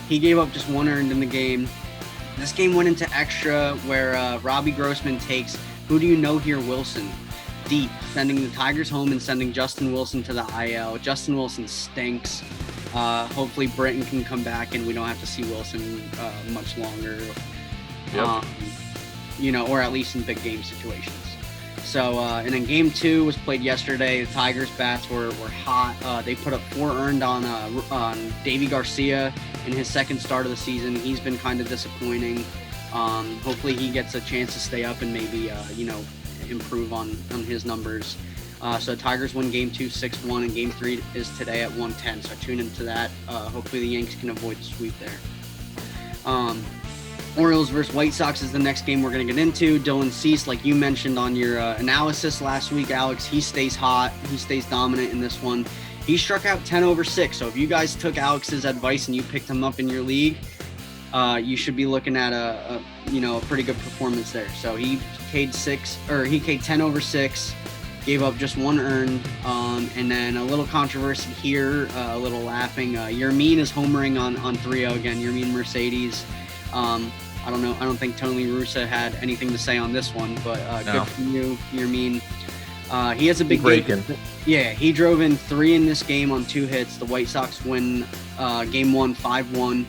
C: He gave up just 1 earned in the game. This game went into extra where Robbie Grossman takes who do you know here Wilson deep, sending the Tigers home and sending Justin Wilson to the IL. Justin Wilson stinks. Hopefully Britton can come back and we don't have to see Wilson much longer.
A: Yep.
C: Or at least in big game situations. So, and then game 2 was played yesterday. The Tigers bats were hot. They put up 4 earned on Davy Garcia in his second start of the season. He's been kind of disappointing. Hopefully he gets a chance to stay up and maybe, improve on his numbers. So Tigers win game 2, 6-1, and game 3 is today at 1:10. So tune into that. Hopefully the Yanks can avoid the sweep there. Orioles versus White Sox is the next game we're going to get into. Dylan Cease, like you mentioned on your analysis last week, Alex, he stays hot. He stays dominant in this one. He struck out 10 over 6. So if you guys took Alex's advice and you picked him up in your league, you should be looking at a pretty good performance there. So he K'd 10 over 6, gave up just 1 earned. And then a little controversy here, a little laughing. Yermin is homering on 3-0 again. Yermin Mercedes. I don't know. I don't think Tony Russa had anything to say on this one, but good for you, Yermin. He has a big game. Yeah, he drove in 3 in this game on 2 hits. The White Sox win game 1, 5-1.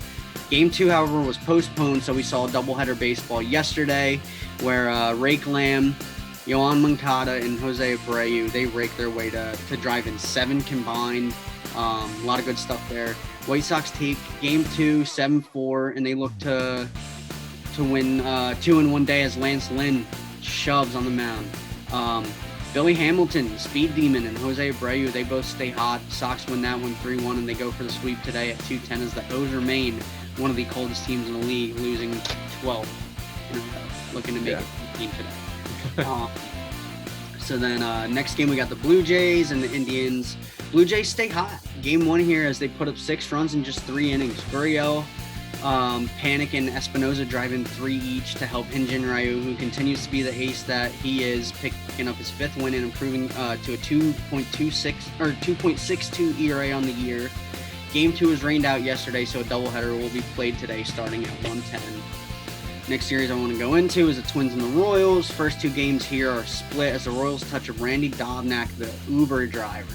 C: Game 2, however, was postponed, so we saw a doubleheader baseball yesterday where Rake Lamb, Yohan Moncada, and Jose Abreu, they raked their way to drive in 7 combined. A lot of good stuff there. White Sox take game 2, 7-4, and they look to win 2 in 1 day as Lance Lynn shoves on the mound. Billy Hamilton, Speed Demon, and Jose Abreu, they both stay hot. Sox win that one 3-1, and they go for the sweep today at 2:10 as the O's remain one of the coldest teams in the league, losing 12 in a row, looking to make it 15 today. So then next game we got the Blue Jays and the Indians. Blue Jays stay hot. Game 1 here as they put up 6 runs in just 3 innings. Gurriel, Panic, and Espinoza drive in 3 each to help Hyun-Jin Ryu, who continues to be the ace that he is, picking up his 5th win and improving to a 2.26 or 2.62 ERA on the year. Game 2 was rained out yesterday, so a doubleheader will be played today starting at 1:10. Next series I want to go into is the Twins and the Royals. First 2 games here are split as the Royals touch of Randy Dobnak, the Uber driver,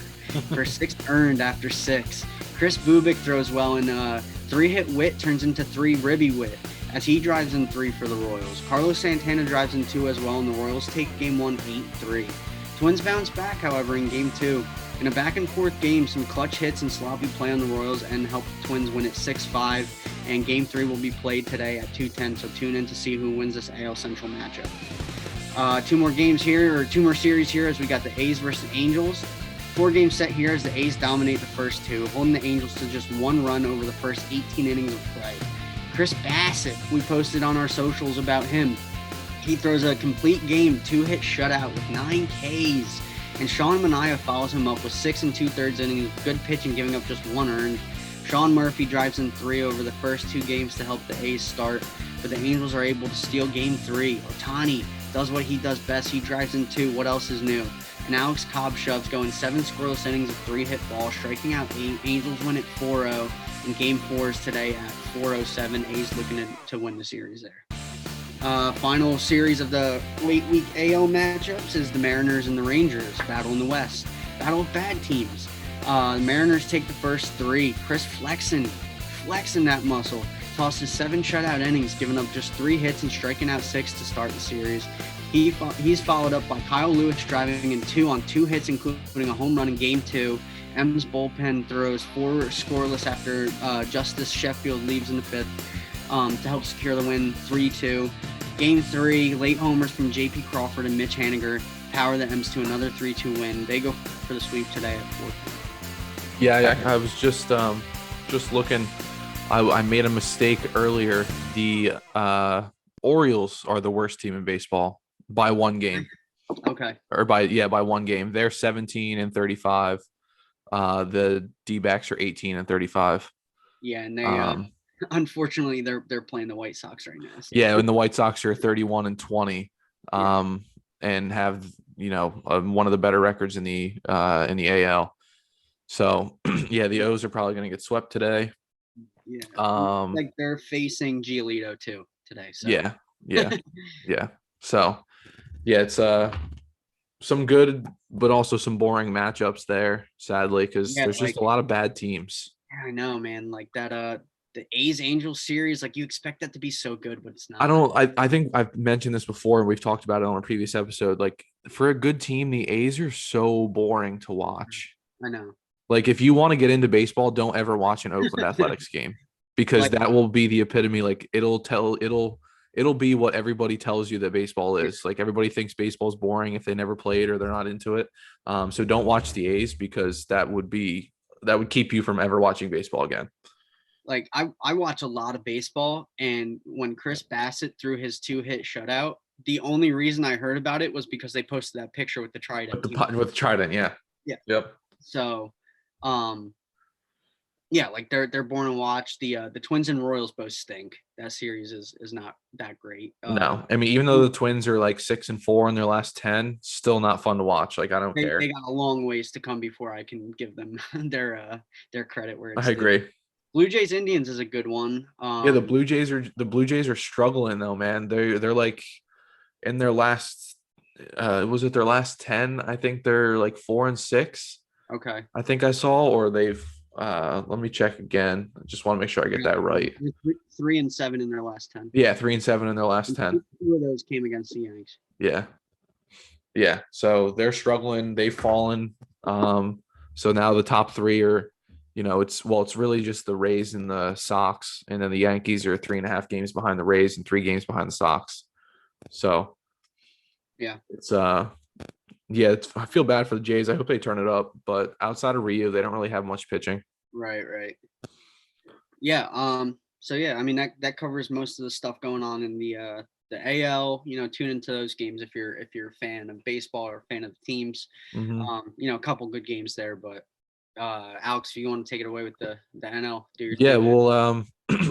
C: for 6 earned after 6. Chris Bubik throws well, and 3-hit Witt turns into 3 ribby Witt as he drives in 3 for the Royals. Carlos Santana drives in 2 as well, and the Royals take game 1, 8-3. Twins bounce back, however, in game 2. In a back-and-forth game, some clutch hits and sloppy play on the Royals and help the Twins win at 6-5, and game 3 will be played today at 2:10, so tune in to see who wins this AL Central matchup. 2 more games here, or 2 more series here, as we got the A's versus Angels. 4-game set here as the A's dominate the first 2, holding the Angels to just 1 run over the first 18 innings of play. Chris Bassett, we posted on our socials about him. He throws a complete game 2-hit shutout with 9 Ks. And Sean Manaea follows him up with 6 2/3 innings of good pitching, giving up just 1 earned. Sean Murphy drives in 3 over the first 2 games to help the A's start, but the Angels are able to steal game 3. Ohtani does what he does best. He drives in 2. What else is new? And Alex Cobb shoves, going 7 scoreless innings of 3-hit balls, striking out 8. Angels win at 4-0, and game 4 is today at 4:07. A's looking to win the series there. Final series of the late week AL matchups is the Mariners and the Rangers battle in the West. Battle of bad teams. The Mariners take the first 3. Chris flexing that muscle. Tosses 7 shutout innings, giving up just 3 hits and striking out 6 to start the series. He's followed up by Kyle Lewis driving in 2 on 2 hits, including a home run in game 2. M's bullpen throws 4 scoreless after Justice Sheffield leaves in the 5th. To help secure the win 3-2. Game 3, late homers from J.P. Crawford and Mitch Haniger power the M's to another 3-2 win. They go for the sweep today at 4.
A: Yeah, I was just looking. I made a mistake earlier. The Orioles are the worst team in baseball. by one game.
C: Okay.
A: Or by one game. They're 17-35. The D-backs are 18-35.
C: Yeah, and they unfortunately they're playing the White Sox right now. So.
A: Yeah, and the White Sox are 31-20. And have one of the better records in the AL. So yeah, the O's are probably going to get swept today.
C: Yeah, like they're facing Giolito too today. So
A: yeah. So yeah, it's some good, but also some boring matchups there, sadly, because there's just a lot of bad teams.
C: I know, man. Like that, the A's Angels series, like you expect that to be so good, but it's not.
A: I think I've mentioned this before, and we've talked about it on a previous episode. Like for a good team, the A's are so boring to watch.
C: I know.
A: Like if you want to get into baseball, don't ever watch an Oakland Athletics game, because that will be the epitome. Like it'll be what everybody tells you that baseball is. Like everybody thinks baseball is boring if they never played or they're not into it. So don't watch the A's, because that would keep you from ever watching baseball again.
C: Like I watch a lot of baseball, and when Chris Bassett threw his 2-hit shutout, the only reason I heard about it was because they posted that picture with the Trident.
A: With Trident, yeah.
C: Yeah.
A: Yep.
C: So, yeah, like they're born to watch. The Twins and Royals both stink. That series is not that great.
A: No, I mean, even though the Twins are like 6-4 in their last 10, still not fun to watch. Like I don't care.
C: They got a long ways to come before I can give them their credit where it's
A: I agree.
C: Blue Jays Indians is a good one.
A: Yeah, the Blue Jays are struggling though, man. They're like in their last was it their last 10? I think they're like 4-6.
C: Okay.
A: I think I saw, or they've let me check again. I just want to make sure I get that right.
C: 3-7 in their last 10.
A: Yeah, 3-7 in their last 10.
C: 2 of those came against the Yankees.
A: Yeah. So they're struggling. They've fallen. So now the top 3 are, it's really just the Rays and the Sox, and then the Yankees are 3.5 games behind the Rays and 3 games behind the Sox. So it's I feel bad for the Jays. I hope they turn it up, but outside of Ryu, they don't really have much pitching.
C: Right. Yeah. So yeah, I mean that covers most of the stuff going on in the AL. Tune into those games if you're a fan of baseball or a fan of the teams.
A: Mm-hmm.
C: A couple good games there, but Alex, if you want to take it away with the NL, do your
A: thing.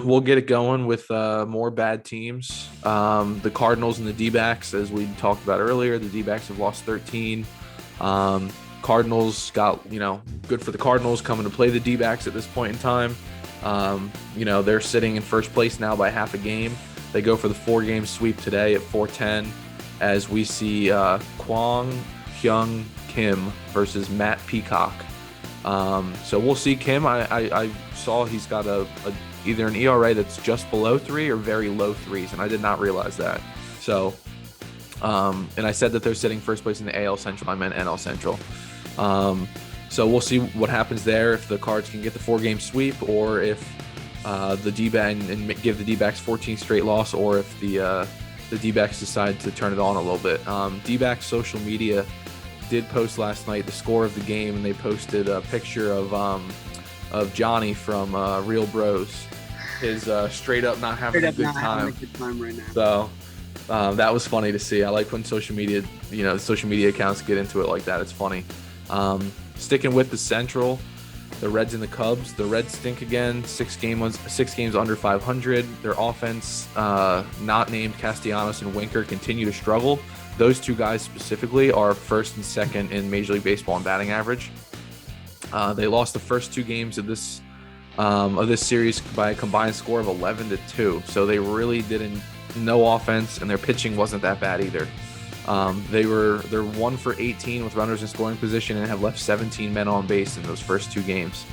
A: We'll get it going with more bad teams. The Cardinals and the D-backs, as we talked about earlier, the D-backs have lost 13. Cardinals got, good for the Cardinals coming to play the D-backs at this point in time. They're sitting in first place now by half a game. They go for the 4-game sweep today at 4:10, as we see Kwang Hyung Kim versus Matt Peacock. So we'll see Kim. I saw he's got either an ERA that's just below 3 or very low 3s, and I did not realize that. So, and I said that they're sitting first place in the AL Central. I meant NL Central. So we'll see what happens there, if the Cards can get the 4-game sweep, or if the D-backs and give the D-backs 14 straight loss, or if the D-backs decide to turn it on a little bit. D-backs social media did post last night the score of the game, and they posted a picture of Johnny from Real Bros. His straight up not having a good time
C: right now.
A: So that was funny to see. I like when social media accounts get into it like that. It's funny. Sticking with the Central, the Reds and the Cubs. The Reds stink again. 6 games under 500. Their offense, not named Castellanos and Winker, continue to struggle. Those 2 guys specifically are first and second in Major League Baseball in batting average. They lost the first 2 games of this series by a combined score of 11-2. So they really didn't. No offense, and their pitching wasn't that bad either. They're 1 for 18 with runners in scoring position and have left 17 men on base in those first 2 games.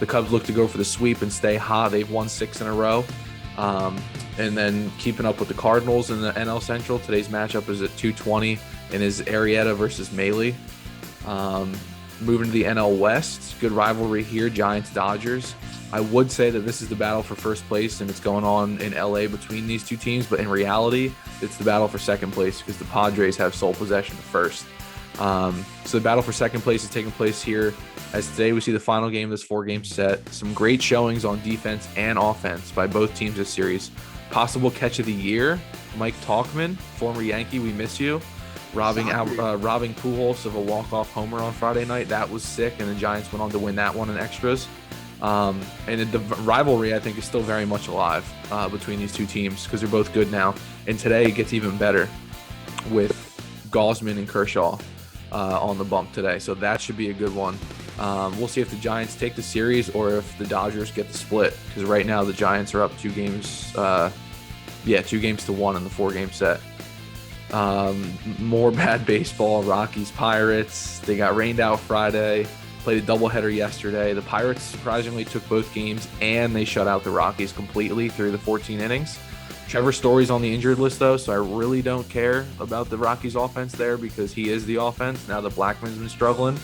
A: The Cubs look to go for the sweep and stay hot. They've won 6 in a row. And then keeping up with the Cardinals in the NL Central. Today's matchup is at 2:20 and is Arrieta versus Maley. Moving to the NL West, good rivalry here, Giants-Dodgers. I would say that this is the battle for first place, and it's going on in LA between these 2 teams, but in reality, it's the battle for second place because the Padres have sole possession of first. So the battle for second place is taking place here, as today we see the final game of this 4-game set. Some great showings on defense and offense by both teams this series. Possible catch of the year, Mike Tauchman, former Yankee, we miss you. robbing Pujols of a walk-off homer on Friday night. That was sick, and the Giants went on to win that one in extras. And the rivalry, I think, is still very much alive between these two teams because they're both good now. And today it gets even better with Gausman and Kershaw on the bump today. So that should be a good one. We'll see if the Giants take the series or if the Dodgers get the split, because right now the Giants are up 2 games. 2 games to 1 in the 4-game set. More bad baseball. Rockies, Pirates. They got rained out Friday. Played a doubleheader yesterday. The Pirates surprisingly took both games and they shut out the Rockies completely through the 14 innings. Trevor Story's on the injured list though, so I really don't care about the Rockies offense there because he is the offense. Now that Blackman's been struggling.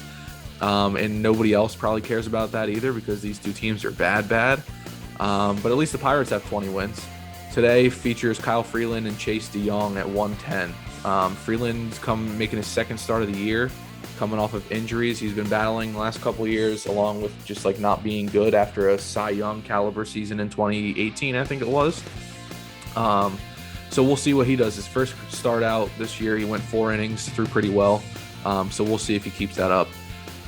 A: And nobody else probably cares about that either because these two teams are bad. But at least the Pirates have 20 wins. Today features Kyle Freeland and Chase DeYoung at 110. Freeland's making his second start of the year, coming off of injuries. He's been battling the last couple of years, along with just like not being good after a Cy Young caliber season in 2018, I think it was. So we'll see what he does. His first start out this year, he went 4 innings, threw pretty well. So we'll see if he keeps that up.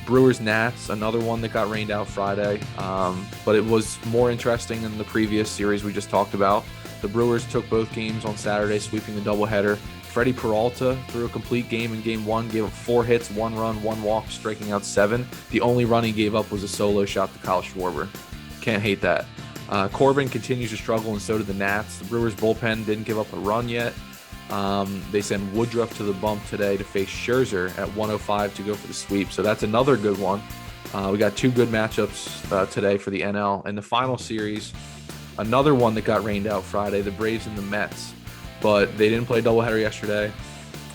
A: Brewers Nats, another one that got rained out Friday, but it was more interesting than the previous series we just talked about. The Brewers took both games on Saturday, sweeping the doubleheader. Freddie Peralta threw a complete game in Game 1, gave up 4 hits, 1 run, 1 walk, striking out 7. The only run he gave up was a solo shot to Kyle Schwarber. Can't hate that. Corbin continues to struggle, and so did the Nats. The Brewers bullpen didn't give up a run yet. They send Woodruff to the bump today to face Scherzer at 105 to go for the sweep. So that's another good one. We got 2 good matchups today for the NL. And the final series, another one that got rained out Friday, the Braves and the Mets. But they didn't play a doubleheader yesterday.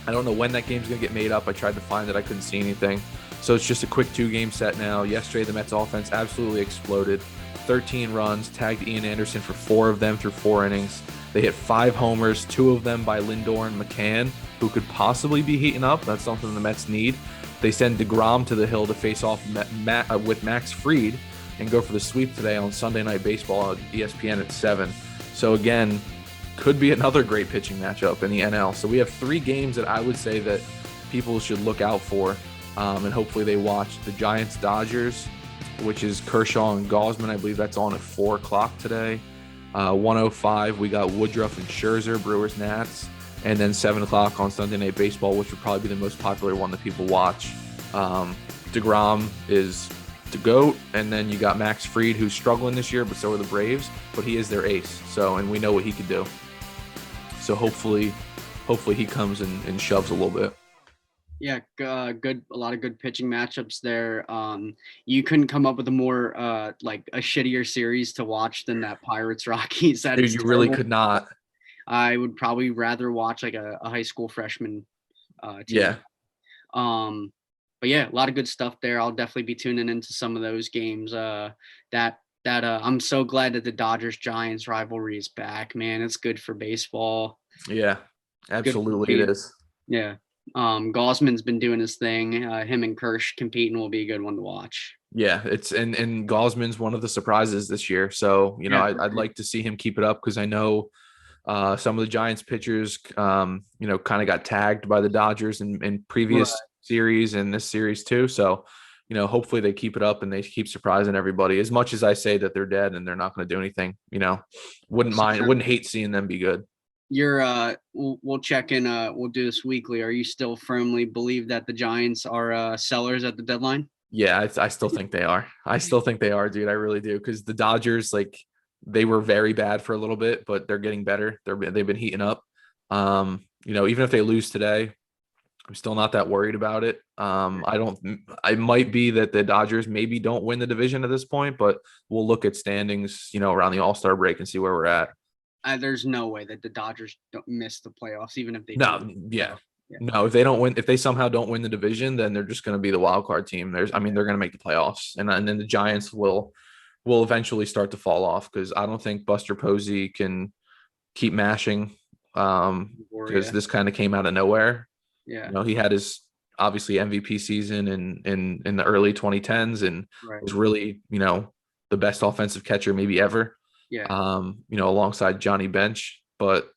A: I don't know when that game's going to get made up. I tried to find it. I couldn't see anything. So it's just a quick 2-game set now. Yesterday, the Mets offense absolutely exploded. 13 runs, tagged Ian Anderson for 4 of them through 4 innings. They hit 5 homers, 2 of them by Lindor and McCann, who could possibly be heating up. That's something the Mets need. They send DeGrom to the hill to face off with Max Fried and go for the sweep today on Sunday Night Baseball on ESPN at 7. So again, could be another great pitching matchup in the NL. So we have 3 games that I would say that people should look out for, and hopefully they watch. The Giants-Dodgers, which is Kershaw and Gausman. I believe that's on at 4 o'clock today. 105, we got Woodruff and Scherzer, Brewers Nats, and then 7 o'clock on Sunday Night Baseball, which would probably be the most popular one that people watch. DeGrom is the GOAT, and then you got Max Fried, who's struggling this year, but so are the Braves, but he is their ace. So, and we know what he could do. So hopefully he comes and shoves a little bit.
C: Yeah, good. A lot of good pitching matchups there. You couldn't come up with a more like a shittier series to watch than that Pirates Rockies. That
A: Dude,
C: is
A: you
C: terrible.
A: really could not.
C: I would probably rather watch like a high school freshman team.
A: Yeah.
C: But yeah, a lot of good stuff there. I'll definitely be tuning into some of those games. I'm so glad that the Dodgers Giants rivalry is back, man. It's good for baseball.
A: Yeah, absolutely it is.
C: Yeah. Gausman's been doing his thing. Him and Kirsch competing will be a good one to watch.
A: Yeah, it's and Gausman's one of the surprises this year. So, I'd like to see him keep it up because I know some of the Giants pitchers, kind of got tagged by the Dodgers in previous series and this series too. So, hopefully they keep it up and they keep surprising everybody. As much as I say that they're dead and they're not going to do anything, wouldn't hate seeing them be good.
C: We'll check in. We'll do this weekly. Are you still firmly believe that the Giants are sellers at the deadline?
A: Yeah, I still think they are. I still think they are, dude. I really do. Because the Dodgers, they were very bad for a little bit, but they're getting better. They've been heating up. Even if they lose today, I'm still not that worried about it. I might be that the Dodgers maybe don't win the division at this point, but we'll look at standings, around the All-Star break and see where we're at.
C: There's no way that the Dodgers don't miss the playoffs, even if they
A: do. Yeah. No, if they don't win, if they somehow don't win the division, then they're just going to be the wild card team. They're going to make the playoffs, and then the Giants will eventually start to fall off because I don't think Buster Posey can keep mashing because this kind of came out of nowhere.
C: Yeah,
A: he had his obviously MVP season in the early 2010s and was really the best offensive catcher maybe ever.
C: Yeah.
A: Alongside Johnny Bench, but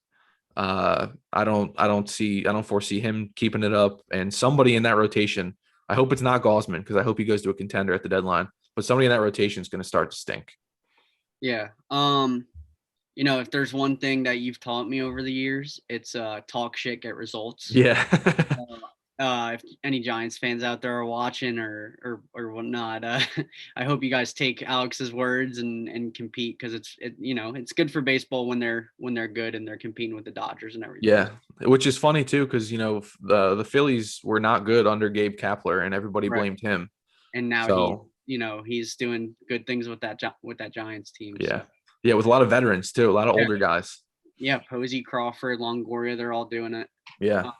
A: I don't foresee him keeping it up. And somebody in that rotation, I hope it's not Gaussman because I hope he goes to a contender at the deadline. But somebody in that rotation is going to start to stink.
C: Yeah. If there's one thing that you've taught me over the years, it's talk shit, get results.
A: Yeah.
C: If any Giants fans out there are watching or whatnot, I hope you guys take Alex's words and compete because it's good for baseball when they're good and they're competing with the Dodgers and everything.
A: Yeah, which is funny too because the Phillies were not good under Gabe Kapler and everybody blamed him.
C: And now he's doing good things with that Giants team.
A: Yeah, yeah, with a lot of veterans too, a lot of older guys.
C: Yeah, Posey, Crawford, Longoria, they're all doing it.
A: Yeah.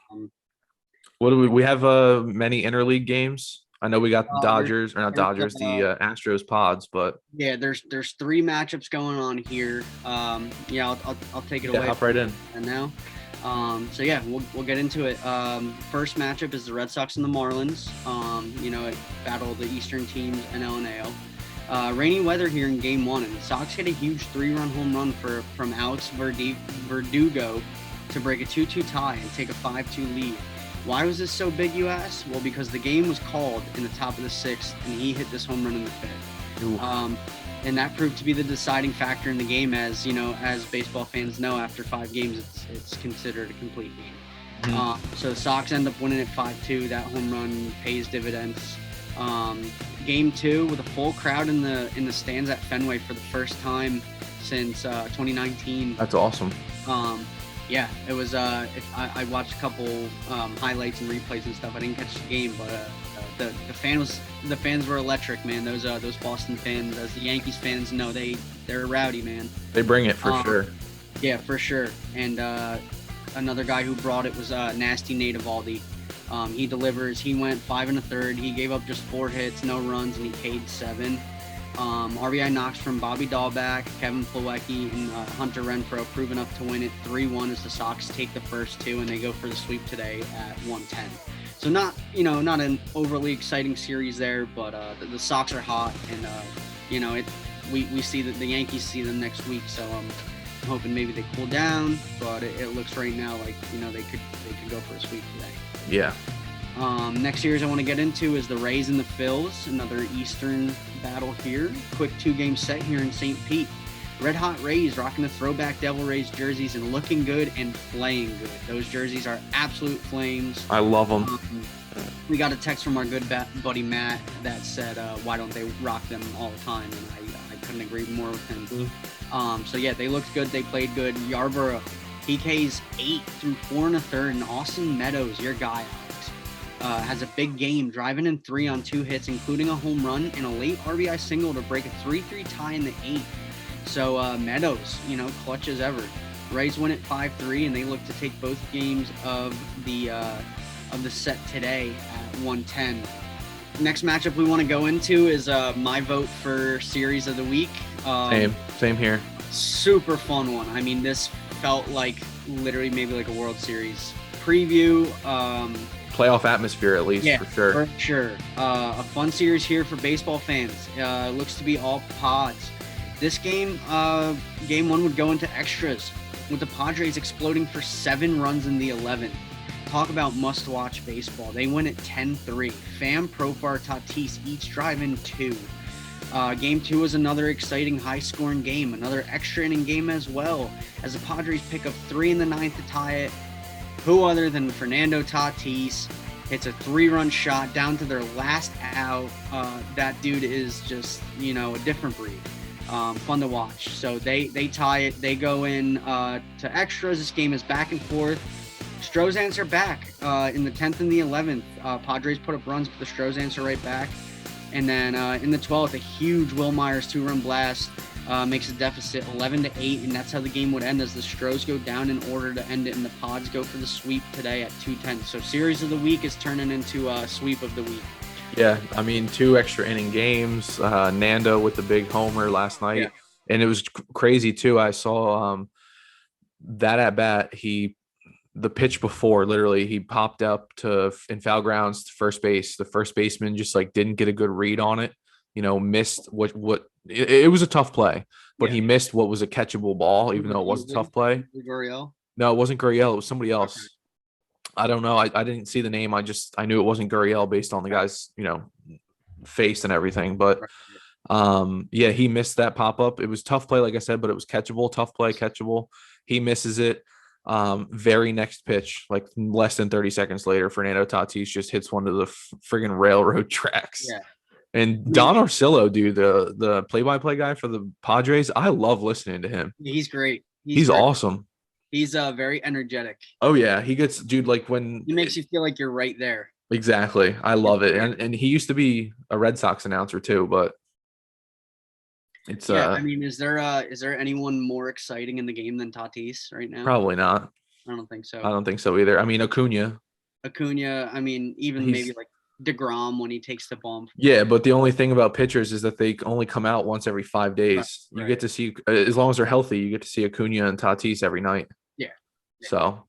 A: What do we have? Many interleague games. I know we got the Dodgers, or not Dodgers, the Astros pods, but
C: yeah, there's 3 matchups going on here. I'll take it away.
A: Hop right in.
C: And now, we'll get into it. First matchup is the Red Sox and the Marlins. It battle the Eastern teams, NL and AL. Rainy weather here in Game 1, and the Sox hit a huge 3-run home run from Alex Verdugo to break a 2-2 tie and take a 5-2 lead. Why was this so big, you ask? Well, because the game was called in the top of the 6th, and he hit this home run in the 5th. And that proved to be the deciding factor in the game, as baseball fans know, after 5 games, it's considered a complete game. So the Sox end up winning at 5-2. That home run pays dividends. Game 2 with a full crowd in the stands at Fenway for the first time since 2019.
A: That's awesome.
C: Yeah, it was. I watched a couple highlights and replays and stuff. I didn't catch the game, but the fans were electric, man. Those Boston fans, as the Yankees fans know, they're rowdy, man.
A: They bring it for sure.
C: Yeah, for sure. And another guy who brought it was Nasty Nate Eovaldi. He delivers. He went 5 1/3. He gave up just 4 hits, no runs, and he paid 7. RBI knocks from Bobby Dahlback, Kevin Plawecki, and Hunter Renfroe prove enough to win it 3-1 as the Sox take the first 2 and they go for the sweep today at 110. So not an overly exciting series there, but the Sox are hot, and we see that the Yankees see them next week. So I'm hoping maybe they cool down, but it looks right now like they could go for a sweep today.
A: Yeah.
C: Next series I want to get into is the Rays and the Phils, another Eastern battle here. Quick 2-game set here in St. Pete. Red Hot Rays rocking the throwback Devil Rays jerseys and looking good and playing good. Those jerseys are absolute flames.
A: I love them.
C: We got a text from our good buddy Matt that said, why don't they rock them all the time? And I couldn't agree more with him. So yeah, they looked good. They played good. Yarborough, PK's 8 through 4 1/3, and Austin Meadows, your guy, has a big game, driving in 3 on 2 hits, including a home run and a late RBI single to break a 3-3 tie in the 8th. So Meadows, clutch as ever. Rays win at 5-3, and they look to take both games of the set today at 110. Next matchup we want to go into is my vote for Series of the Week.
A: Same here.
C: Super fun one. I mean, this felt like literally maybe like a World Series preview.
A: Playoff atmosphere, at least, for sure.
C: For sure. A fun series here for baseball fans. Looks to be all pods. This game, Game 1 would go into extras, with the Padres exploding for 7 runs in the 11th. Talk about must-watch baseball. They win at 10-3. Pham, Profar, Tatis each drive in 2. Game 2 was another exciting, high-scoring game, another extra-inning game as well, as the Padres pick up 3 in the 9th to tie it. Who other than Fernando Tatis hits a 3-run shot down to their last out. That dude is just, a different breed. Fun to watch. So they tie it. They go in to extras. This game is back and forth. Strozans are back in the 10th and the 11th. Padres put up runs, but the Strozans are right back. And then in the 12th, a huge Will Myers 2-run blast makes the deficit 11-8, and that's how the game would end as the Stros go down in order to end it, and the Pods go for the sweep today at 210. So Series of the Week is turning into a sweep of the week.
A: Yeah, I mean, 2 extra inning games. Nando with the big homer last night, and it was crazy too. I saw that at bat. The pitch before, literally, he popped up in foul grounds to first base. The first baseman just didn't get a good read on it. Missed what it was a tough play, but he missed what was a catchable ball, even though it was a tough play. No, it wasn't Gurriel. It was somebody
C: Okay.
A: else. I don't know. I didn't see the name. I knew it wasn't Gurriel based on the guy's, face and everything. But
C: Right.
A: yeah, he missed that pop up. It was tough play, like I said, but it was catchable. Tough play, catchable. He misses it. Very next pitch, like less than 30 seconds later, Fernando Tatis just hits one of the friggin' railroad tracks.
C: Yeah.
A: And
C: I mean,
A: Don Orsillo, dude, the play-by-play guy for the Padres, I love listening to him.
C: he's great. He's
A: He's
C: great.
A: awesome.
C: He's very energetic.
A: Oh yeah, he gets, dude, like when
C: He makes you feel like you're right there.
A: exactly. I love it. And he used to be a Red Sox announcer too, but it's
C: Yeah, I mean, is there anyone more exciting in the game than Tatis right now?
A: probably not.
C: I don't think so.
A: I don't think so either. I mean,
C: Acuna, I mean, even maybe like DeGrom when he takes the bump.
A: Yeah, but the only thing about pitchers is that they only come out once every 5 days.
C: Right.
A: You get to see, as long as they're healthy, you get to see Acuna and Tatis every night.
C: Yeah.
A: So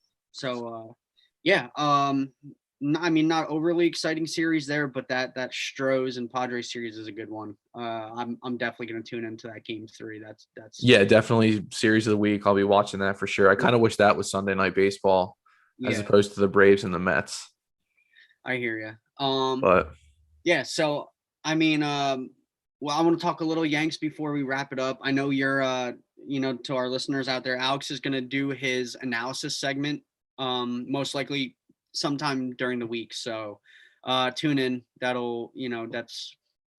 C: yeah. I mean, not overly exciting series there, but that Stros and Padres series is a good one. I'm definitely gonna tune into that game 3. That's
A: yeah, definitely series of the week. I'll be watching that for sure. I kind of wish that was Sunday Night Baseball as opposed to the Braves and the Mets.
C: I hear you.
A: But
C: yeah, so I mean, well, I want to talk a little Yanks before we wrap it up. I know you're, to our listeners out there, Alex is going to do his analysis segment, most likely sometime during the week. So tune in. That'll,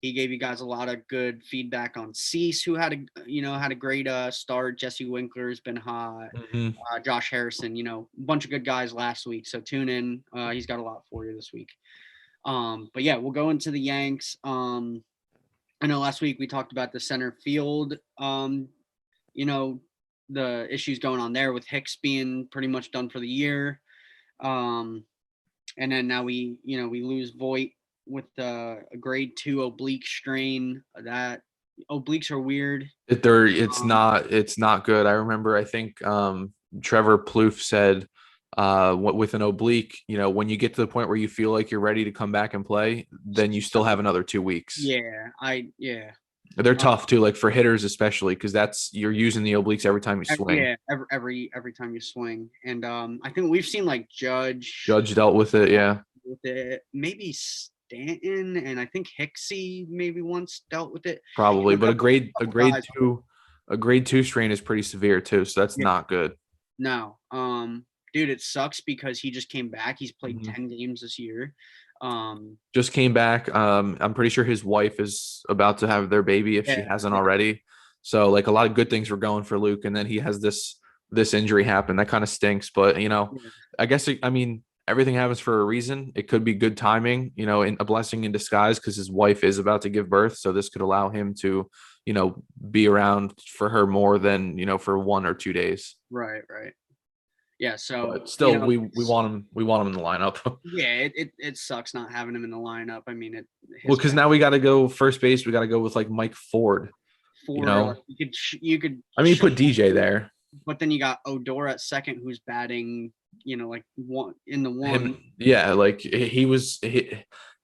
C: he gave you guys a lot of good feedback on Cease, who had a great start. Jesse Winkler's been hot. Josh Harrison, a bunch of good guys last week. So tune in. He's got a lot for you this week. But yeah, we'll go into the Yanks. I know last week we talked about the center field, the issues going on there with Hicks being pretty much done for the year. And then now we lose Voit with a grade 2 oblique strain. That obliques are weird.
A: It's not good. I remember, I think Trevor Plouffe said with an oblique, when you get to the point where you feel like you're ready to come back and play, then you still have another 2 weeks.
C: Yeah.
A: They're tough too, like for hitters especially, because you're using the obliques every time you swing.
C: Yeah, every time you swing. And I think we've seen like Judge
A: dealt with it, yeah.
C: With it, maybe Stanton, and I think Hicksy maybe once dealt with it.
A: Probably, but a grade 2 strain is pretty severe too, so that's not good.
C: No. Dude, it sucks because he just came back. He's played 10 games this year.
A: Just came back. I'm pretty sure his wife is about to have their baby if she hasn't already. So like a lot of good things were going for Luke, and then he has this injury happen. That kind of stinks, but I guess everything happens for a reason. It could be good timing, in a blessing in disguise, because his wife is about to give birth, so this could allow him to be around for her more than for 1 or 2 days.
C: Right. Yeah, so
A: but still, we want him in the lineup.
C: Yeah, it sucks not having him in the lineup. I mean,
A: because now we got to go first base. We got to go with like Mike Ford.
C: You could.
A: I mean, put DJ there,
C: but then you got Odor at second, who's batting, like one in the one.
A: Like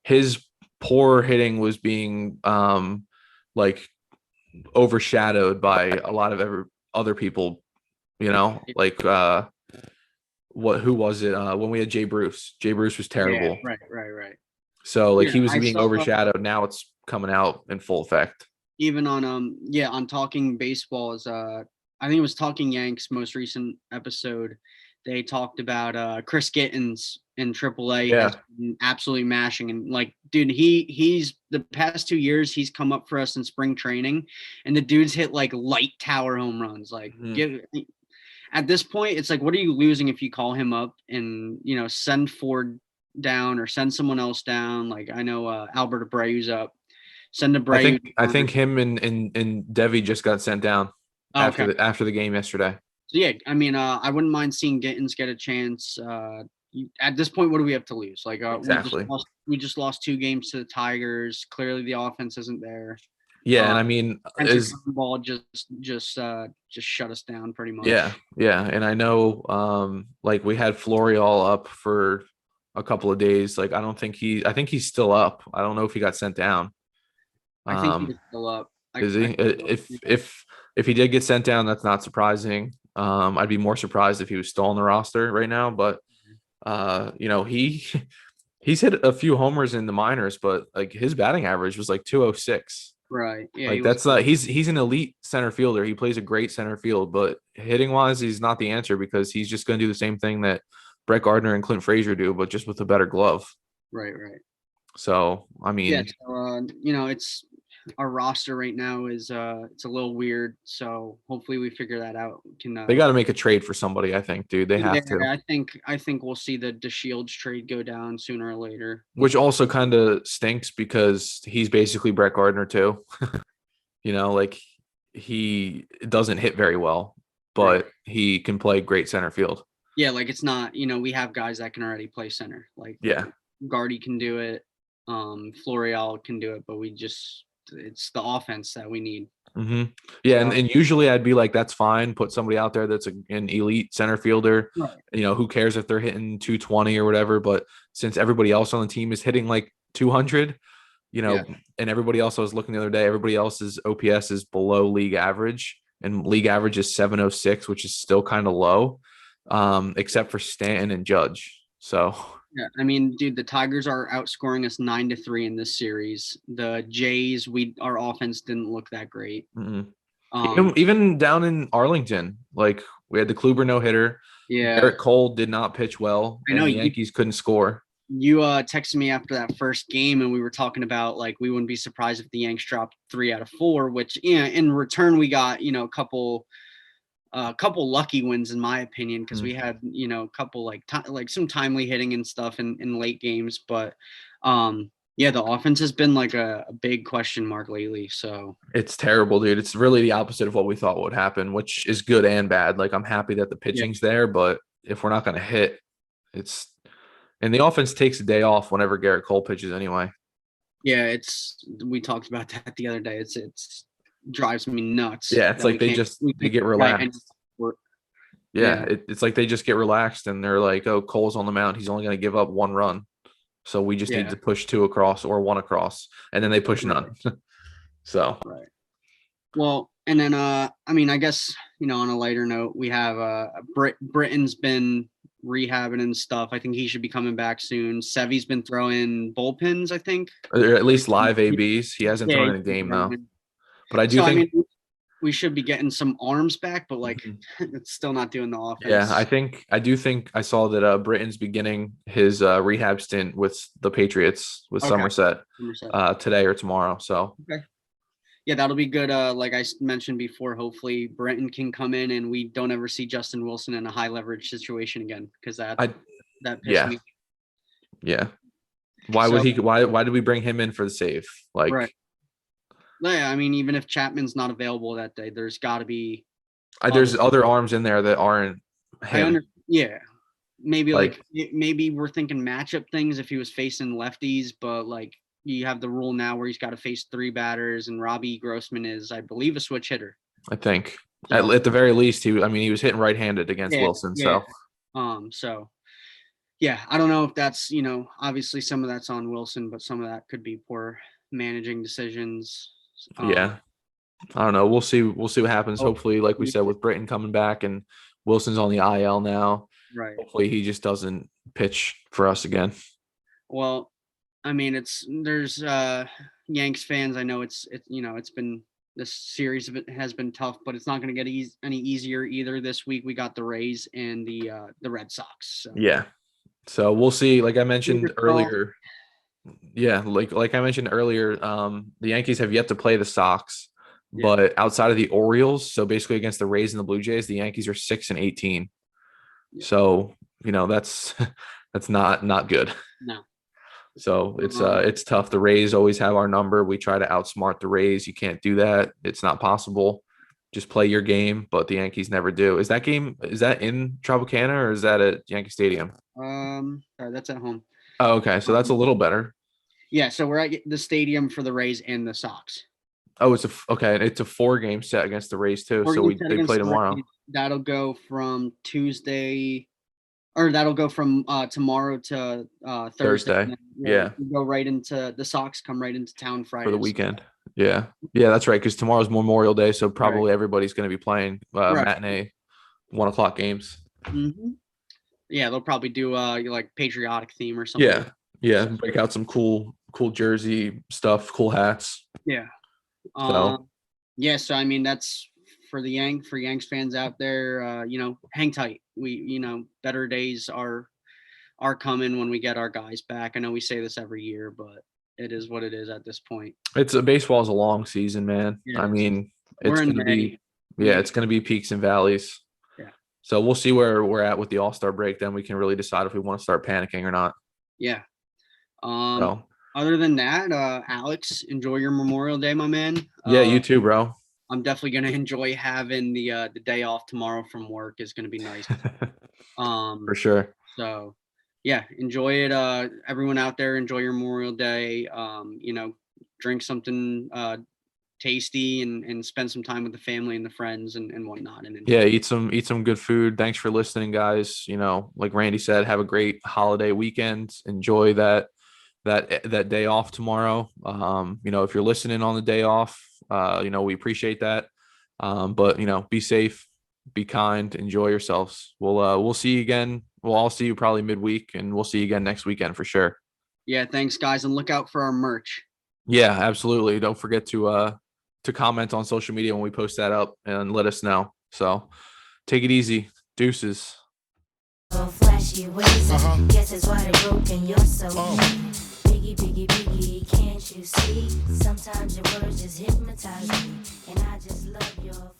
A: his poor hitting was being like overshadowed by a lot of other people. Like who was it when we had Jay Bruce? Jay Bruce was terrible.
C: Yeah, right.
A: So like he was being overshadowed. Now it's coming out in full effect.
C: Even on Talking Baseball is I think it was Talking Yanks most recent episode. They talked about Chris Gittens in AAA.
A: Yeah,
C: absolutely mashing, and like, dude, he's the past 2 years he's come up for us in spring training, and the dude's hit like light tower home runs. Like at this point, it's like, what are you losing if you call him up and send Ford down or send someone else down? Like I know Albert Abreu's up. Send Abreu.
A: I think him and Devi just got sent down after the game yesterday.
C: So yeah, I mean, I wouldn't mind seeing Gittens get a chance. At this point, what do we have to lose? Like
A: exactly.
C: We just lost 2 games to the Tigers. Clearly, the offense isn't there.
A: Yeah, and I mean,
C: ball just shut us down pretty much.
A: Yeah, and I know, like we had Florial up for a couple of days. Like I think he's still up. I don't know if he got sent down.
C: I think he's still up.
A: Is he? If he did get sent down, that's not surprising. I'd be more surprised if he was still on the roster right now, but he's hit a few homers in the minors, but like his batting average was like 206.
C: Right. Yeah, he
A: Like
C: was
A: that's not he's an elite center fielder. He plays a great center field, but hitting wise, he's not the answer because he's just going to do the same thing that Brett Gardner and Clint Frazier do, but just with a better glove.
C: right.
A: So I
C: Yeah.
A: mean,
C: So, it's our roster right now is it's a little weird. So hopefully we figure that out. We can
A: they got to make a trade for somebody. I think, dude, they have to.
C: I think we'll see the DeShields trade go down sooner or later.
A: Which also kind of stinks because he's basically Brett Gardner too. Like he doesn't hit very well, but he can play great center field.
C: Yeah, like it's not, we have guys that can already play center. Like
A: Yeah.
C: Gardy can do it, Florial can do it, but it's the offense that we need.
A: Mm-hmm. Yeah, and usually I'd be like, that's fine. Put somebody out there that's an elite center fielder.
C: Right.
A: Who cares if they're hitting 220 or whatever? But since everybody else on the team is hitting like 200, and everybody else I was looking the other day, everybody else's OPS is below league average, and league average is 706, which is still kind of low, except for Stanton and Judge. So.
C: Yeah, I mean, dude, the Tigers are outscoring us 9-3 in this series. The Jays, our offense didn't look that great.
A: Mm-hmm. Even down in Arlington, like we had the Kluber no hitter.
C: Yeah,
A: Garrett Cole did not pitch well, and the Yankees couldn't score.
C: You texted me after that first game, and we were talking about like we wouldn't be surprised if the Yanks dropped 3 out of 4. Which, in return we got a couple lucky wins in my opinion, because we had a couple like some timely hitting and stuff in late games, but the offense has been like a big question mark lately. So
A: it's terrible, dude. It's really the opposite of what we thought would happen, which is good and bad. Like I'm happy that the pitching's there, but if we're not going to hit, and the offense takes a day off whenever Garrett Cole pitches anyway.
C: Yeah, we talked about that the other day. It's drives me nuts.
A: Yeah, it's like they get relaxed.
C: Yeah.
A: It's like they just get relaxed and they're like, oh, Cole's on the mound. He's only going to give up 1 run. So we just need to push 2 across or 1 across. And then they push none. So.
C: Right. Well, and then, I guess, on a lighter note, we have Britton's been rehabbing and stuff. I think he should be coming back soon. Sevy's been throwing bullpens, I think.
A: Or at least live ABs. He hasn't thrown in a game, though. But I do think
C: we should be getting some arms back, but like it's still not doing the offense.
A: Yeah, I do think I saw that Britton's beginning his rehab stint with the Patriots with Somerset today or tomorrow. So
C: yeah, that'll be good. Like I mentioned before, hopefully Britton can come in and we don't ever see Justin Wilson in a high leverage situation again, because that pissed me.
A: Yeah. Why did we bring him in for the save? Like.
C: Right. Yeah, I mean, even if Chapman's not available that day, there's got to be.
A: There's other arms in there that aren't him.
C: Maybe maybe we're thinking matchup things if he was facing lefties, but like you have the rule now where he's got to face 3 batters, and Robbie Grossman is, I believe, a switch hitter.
A: I think at the very least he was hitting right-handed against Wilson.
C: Yeah. So yeah, I don't know if that's obviously some of that's on Wilson, but some of that could be poor managing decisions.
A: I don't know. We'll see what happens. Hopefully, like we said, with Britton coming back and Wilson's on the IL now.
C: Right.
A: Hopefully he just doesn't pitch for us again.
C: Well, I mean, there's Yanks fans. I know it's been, this series of it has been tough, but it's not going to get any easier either. This week we got the Rays and the Red Sox. So.
A: Yeah. So we'll see. Like I mentioned earlier. Yeah, like I mentioned earlier, the Yankees have yet to play the Sox, but outside of the Orioles, so basically against the Rays and the Blue Jays, the Yankees are 6-18. Yeah. So that's not good.
C: No.
A: So it's tough. The Rays always have our number. We try to outsmart the Rays. You can't do that. It's not possible. Just play your game, but the Yankees never do. Is that in Tropicana or is that at Yankee Stadium?
C: That's at home.
A: Oh, okay. So that's a little better.
C: Yeah. So we're at the stadium for the Rays and the Sox.
A: Oh, it's a 4-game set against the Rays too. So they play tomorrow.
C: That'll go from Tuesday, or that'll go from tomorrow to Thursday.
A: Yeah.
C: Go right into the Sox. Come right into town Friday
A: for the weekend. Yeah, that's right. Because tomorrow's Memorial Day, so probably everybody's going to be playing matinee 1:00 games.
C: Mm-hmm. Yeah, they'll probably do like patriotic theme or something.
A: Yeah, yeah. Break out some cool jersey stuff, cool hats.
C: Yeah.
A: So
C: Yeah. So I mean, that's for the Yanks fans out there. Hang tight. Better days are coming when we get our guys back. I know we say this every year, but it is what it is at this point.
A: baseball is a long season, man.
C: It
A: I
C: is.
A: mean,
C: We're
A: it's
C: in
A: gonna
C: May.
A: be it's gonna be peaks and valleys.
C: Yeah.
A: So we'll see where we're at with the All-Star break. Then we can really decide if we want to start panicking or not.
C: Yeah.
A: So
C: Other than that, Alex, enjoy your Memorial Day, my man.
A: yeah, you too, bro.
C: I'm definitely gonna enjoy having the day off tomorrow from work. Is gonna be nice.
A: For sure.
C: So yeah, enjoy it. Everyone out there, enjoy your Memorial Day. Drink something tasty and spend some time with the family and the friends and whatnot. And
A: yeah, eat some good food. Thanks for listening, guys. Like Randy said, have a great holiday weekend. Enjoy that day off tomorrow. If you're listening on the day off, we appreciate that. But be safe, be kind, enjoy yourselves. We'll see you again. We'll all see you probably midweek, and we'll see you again next weekend for sure.
C: Yeah, thanks guys, and look out for our merch.
A: Yeah, absolutely. Don't forget to comment on social media when we post that up and let us know. So take it easy. Deuces.
B: Flashy ways, guess that's why they're broken. You're so biggie, biggie, biggie, can't you see? Sometimes your words just hypnotize me, and I just love your